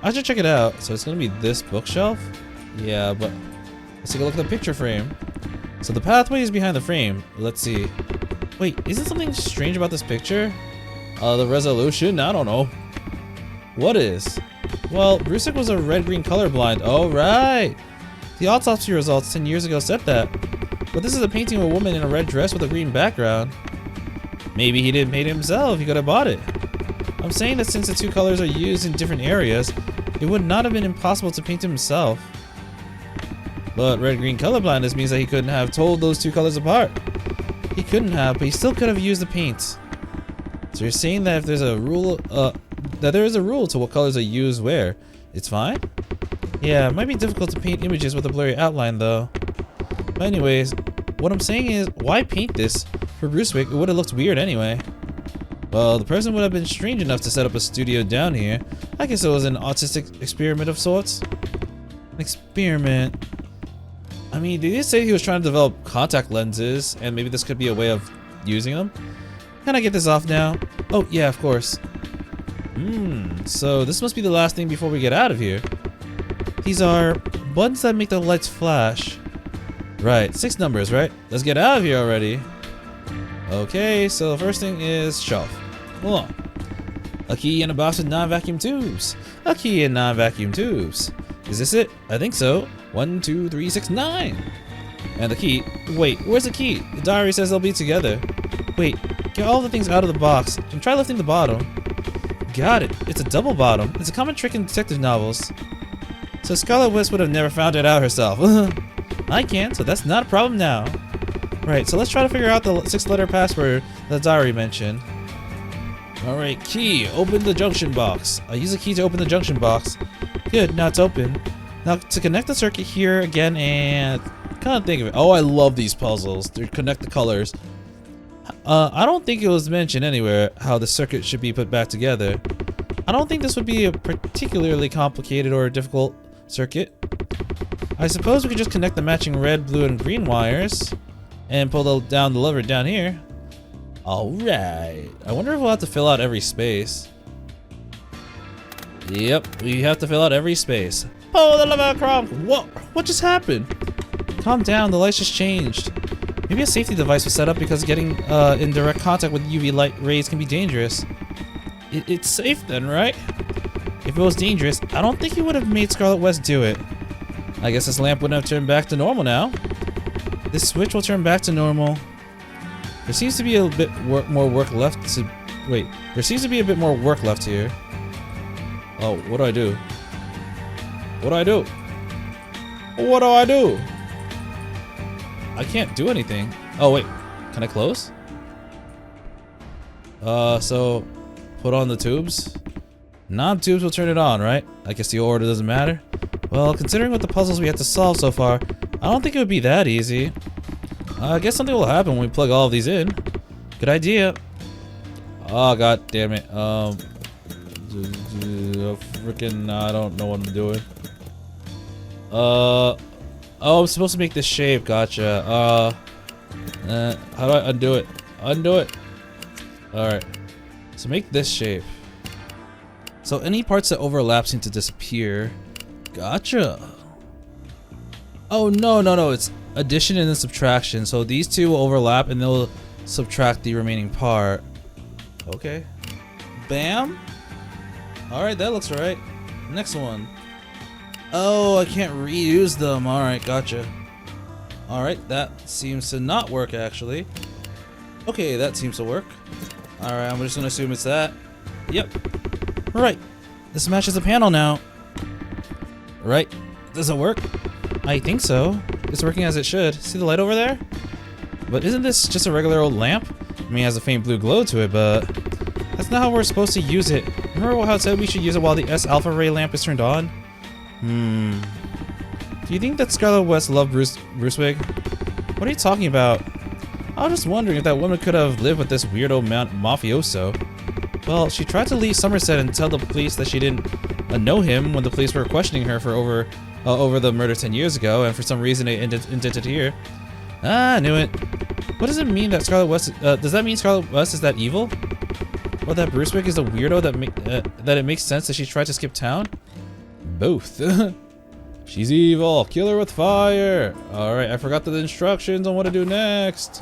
I should check it out. So it's gonna be this bookshelf? Yeah, but let's take a look at the picture frame. So the pathway is behind the frame. Let's see. Wait, isn't something strange about this picture? The resolution? I don't know. What is? Well, Brunswick was a red-green colorblind. Oh, right. The autopsy results 10 years ago said that. But this is a painting of a woman in a red dress with a green background. Maybe he didn't paint it himself. He could have bought it. I'm saying that since the 2 colors are used in different areas, it would not have been impossible to paint himself. But red-green colorblindness means that he couldn't have told those 2 colors apart. He couldn't have, but he still could have used the paint. So you're saying that if there's a rule, that there is a rule to what colors are used where, it's fine? Yeah, it might be difficult to paint images with a blurry outline though. But anyways, what I'm saying is, why paint this? For Brunswick, it would have looked weird anyway. Well, the person would have been strange enough to set up a studio down here. I guess it was an autistic experiment of sorts. An experiment. I mean, they did say he was trying to develop contact lenses, and maybe this could be a way of using them. Can I get this off now? Oh, yeah, of course. So this must be the last thing before we get out of here. These are buttons that make the lights flash. Right, 6 numbers, right? Let's get out of here already. Okay, so the first thing is shelf. Hold on. A key and a box with 9 vacuum tubes. A key and 9 vacuum tubes. Is this it? I think so. 1, 2, 3, 6, 9. And the key. Wait, where's the key? The diary says they'll be together. Wait, get all the things out of the box and try lifting the bottom. Got it. It's a double bottom. It's a common trick in detective novels. So Scarlet Witch would have never found it out herself. I can, so that's not a problem now. Right, so let's try to figure out the 6-letter password that the diary mentioned. Alright, key. Open the junction box. I use the key to open the junction box. Good, now it's open. Now to connect the circuit here again and kind of think of it. Oh, I love these puzzles. They connect the colors. I don't think it was mentioned anywhere how the circuit should be put back together. I don't think this would be a particularly complicated or difficult circuit. I suppose we could just connect the matching red, blue, and green wires and pull down the lever down here. Alright. I wonder if we'll have to fill out every space. Yep, we have to fill out every space. Oh, the lava crop! What just happened? Calm down, the lights just changed. Maybe a safety device was set up because getting in direct contact with UV light rays can be dangerous. It's safe then, right? If it was dangerous, I don't think he would have made Scarlet West do it. I guess this lamp wouldn't have turned back to normal now. This switch will turn back to normal. There seems to be a bit more work left to... Wait, there seems to be a bit more work left here. Oh, what do I do? What do I do? What do I do? I can't do anything. Oh, wait. Can I close? So... Put on the tubes. Non-tubes will turn it on, right? I guess the order doesn't matter. Well, considering what the puzzles we have to solve so far, I don't think it would be that easy. I guess something will happen when we plug all of these in. Good idea. Oh, god damn it. Freaking, I don't know what I'm doing. Oh, I'm supposed to make this shape. Gotcha. How do I undo it? Undo it. Alright. So make this shape. So any parts that overlap seem to disappear. Gotcha. Oh, no. It's addition and then subtraction. So these two will overlap and they'll subtract the remaining part. Okay. Bam. Alright, that looks right. Next one. Oh, I can't reuse them. Alright, gotcha. Alright, that seems to not work actually. Okay, that seems to work. Alright, I'm just gonna assume it's that. Yep. Right. This matches the panel now. Right. Does it work? I think so. It's working as it should. See the light over there? But isn't this just a regular old lamp? I mean, it has a faint blue glow to it, but that's not how we're supposed to use it. Remember how it said we should use it while the S-alpha ray lamp is turned on? Do you think that Scarlet West loved Brucewig? What are you talking about? I was just wondering if that woman could have lived with this weirdo mafioso. Well, she tried to leave Somerset and tell the police that she didn't know him when the police were questioning her for over the murder 10 years ago, and for some reason it ended here. Ah, I knew it. What does it mean that Scarlet West? Does that mean Scarlet West is that evil? Or that Brucewig is a weirdo that it makes sense that she tried to skip town? Both. She's evil. Kill her with fire. Alright, I forgot the instructions on what to do next.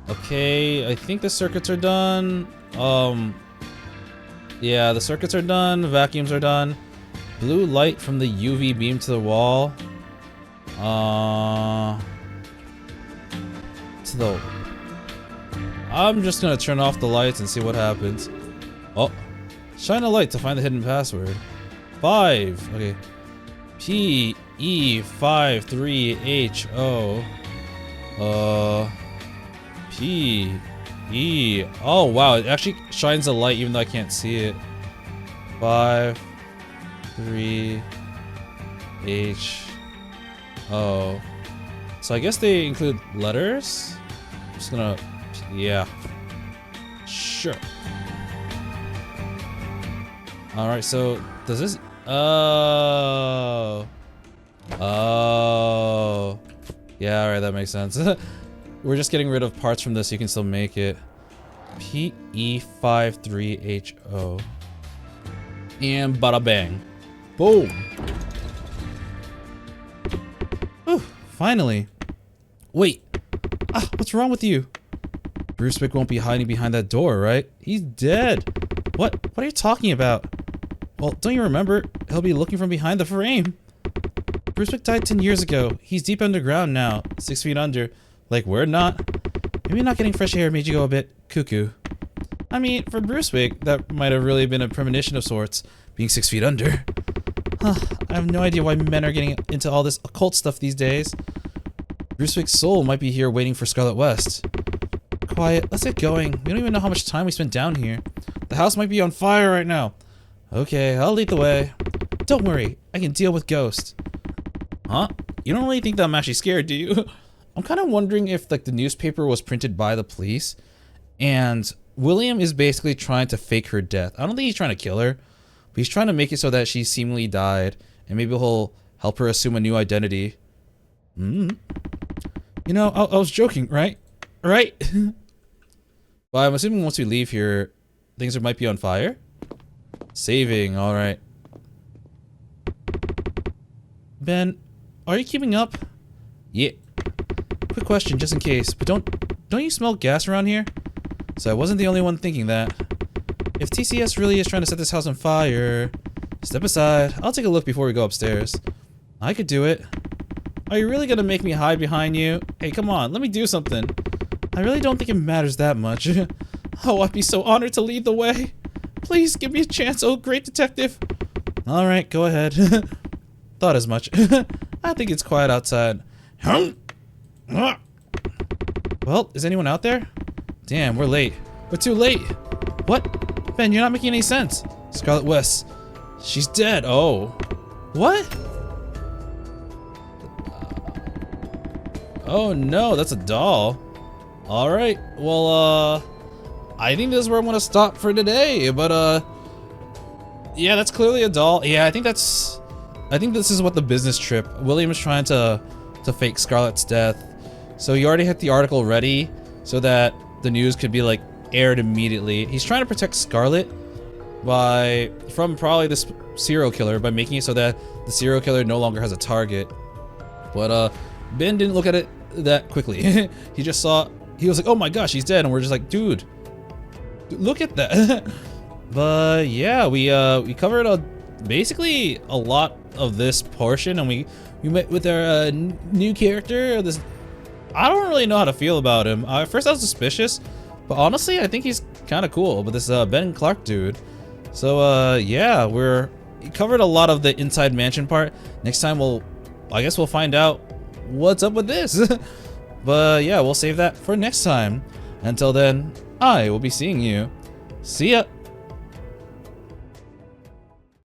Okay, I think the circuits are done. Yeah, the circuits are done. Vacuums are done. Blue light from the UV beam to the wall. I'm just gonna turn off the lights and see what happens. Oh, shine a light to find the hidden password. 5. Okay. PE53HO. PE. Oh wow, it actually shines a light even though I can't see it. 53HO. So I guess they include letters. I'm just gonna, yeah. Sure. Alright, so does this, oh. Yeah, alright, that makes sense. We're just getting rid of parts from this so you can still make it. PE53HO. And bada bang. Boom. Whew, finally. Wait. Ah, what's wrong with you? Brucewig won't be hiding behind that door, right? He's dead. What are you talking about? Well, don't you remember? He'll be looking from behind the frame. Brucewig died 10 years ago. He's deep underground now, 6 feet under. Like, we're not. Maybe not getting fresh air made you go a bit cuckoo. I mean, for Brucewig, that might have really been a premonition of sorts, being 6 feet under. Huh, I have no idea why men are getting into all this occult stuff these days. Brucewig's soul might be here waiting for Scarlet West. Quiet, let's get going. We don't even know how much time we spent down here. The house might be on fire right now. Okay, I'll lead the way. Don't worry, I can deal with ghosts. Huh? You don't really think that I'm actually scared, do you? I'm kind of wondering if like the newspaper was printed by the police and William is basically trying to fake her death. I don't think he's trying to kill her, but he's trying to make it so that she seemingly died and maybe he'll help her assume a new identity. You know, I was joking, right? Right? Well, I'm assuming once we leave here, things might be on fire. Saving, alright. Ben, are you keeping up? Yeah. Quick question, just in case, but don't you smell gas around here? So I wasn't the only one thinking that. If TCS really is trying to set this house on fire, step aside. I'll take a look before we go upstairs. I could do it. Are you really gonna make me hide behind you? Hey, come on, let me do something. I really don't think it matters that much. Oh, I'd be so honored to lead the way. Please give me a chance, oh great detective. Alright, go ahead. Thought as much. I think it's quiet outside. Well, is anyone out there? Damn, we're late. We're too late. What? Ben, you're not making any sense. Scarlet West. She's dead. Oh. What? Oh no, that's a doll. Alright, well, I think this is where I'm gonna stop for today, but, yeah, that's clearly a doll. Yeah, I think this is what the business trip. William's trying to fake Scarlett's death. So he already had the article ready so that the news could be, like, aired immediately. He's trying to protect Scarlett from probably this serial killer by making it so that the serial killer no longer has a target. But, Ben didn't look at it that quickly. He just saw, he was like, oh my gosh, he's dead, and we're just like, dude, look at that. But yeah, we covered basically a lot of this portion, and we met with our new character. This, I don't really know how to feel about him. At first I was suspicious, but honestly I think he's kind of cool. But this Ben Clark dude. So yeah, we covered a lot of the inside mansion part. Next time I guess we'll find out what's up with this. But yeah, we'll save that for next time. Until then, I will be seeing you. See ya.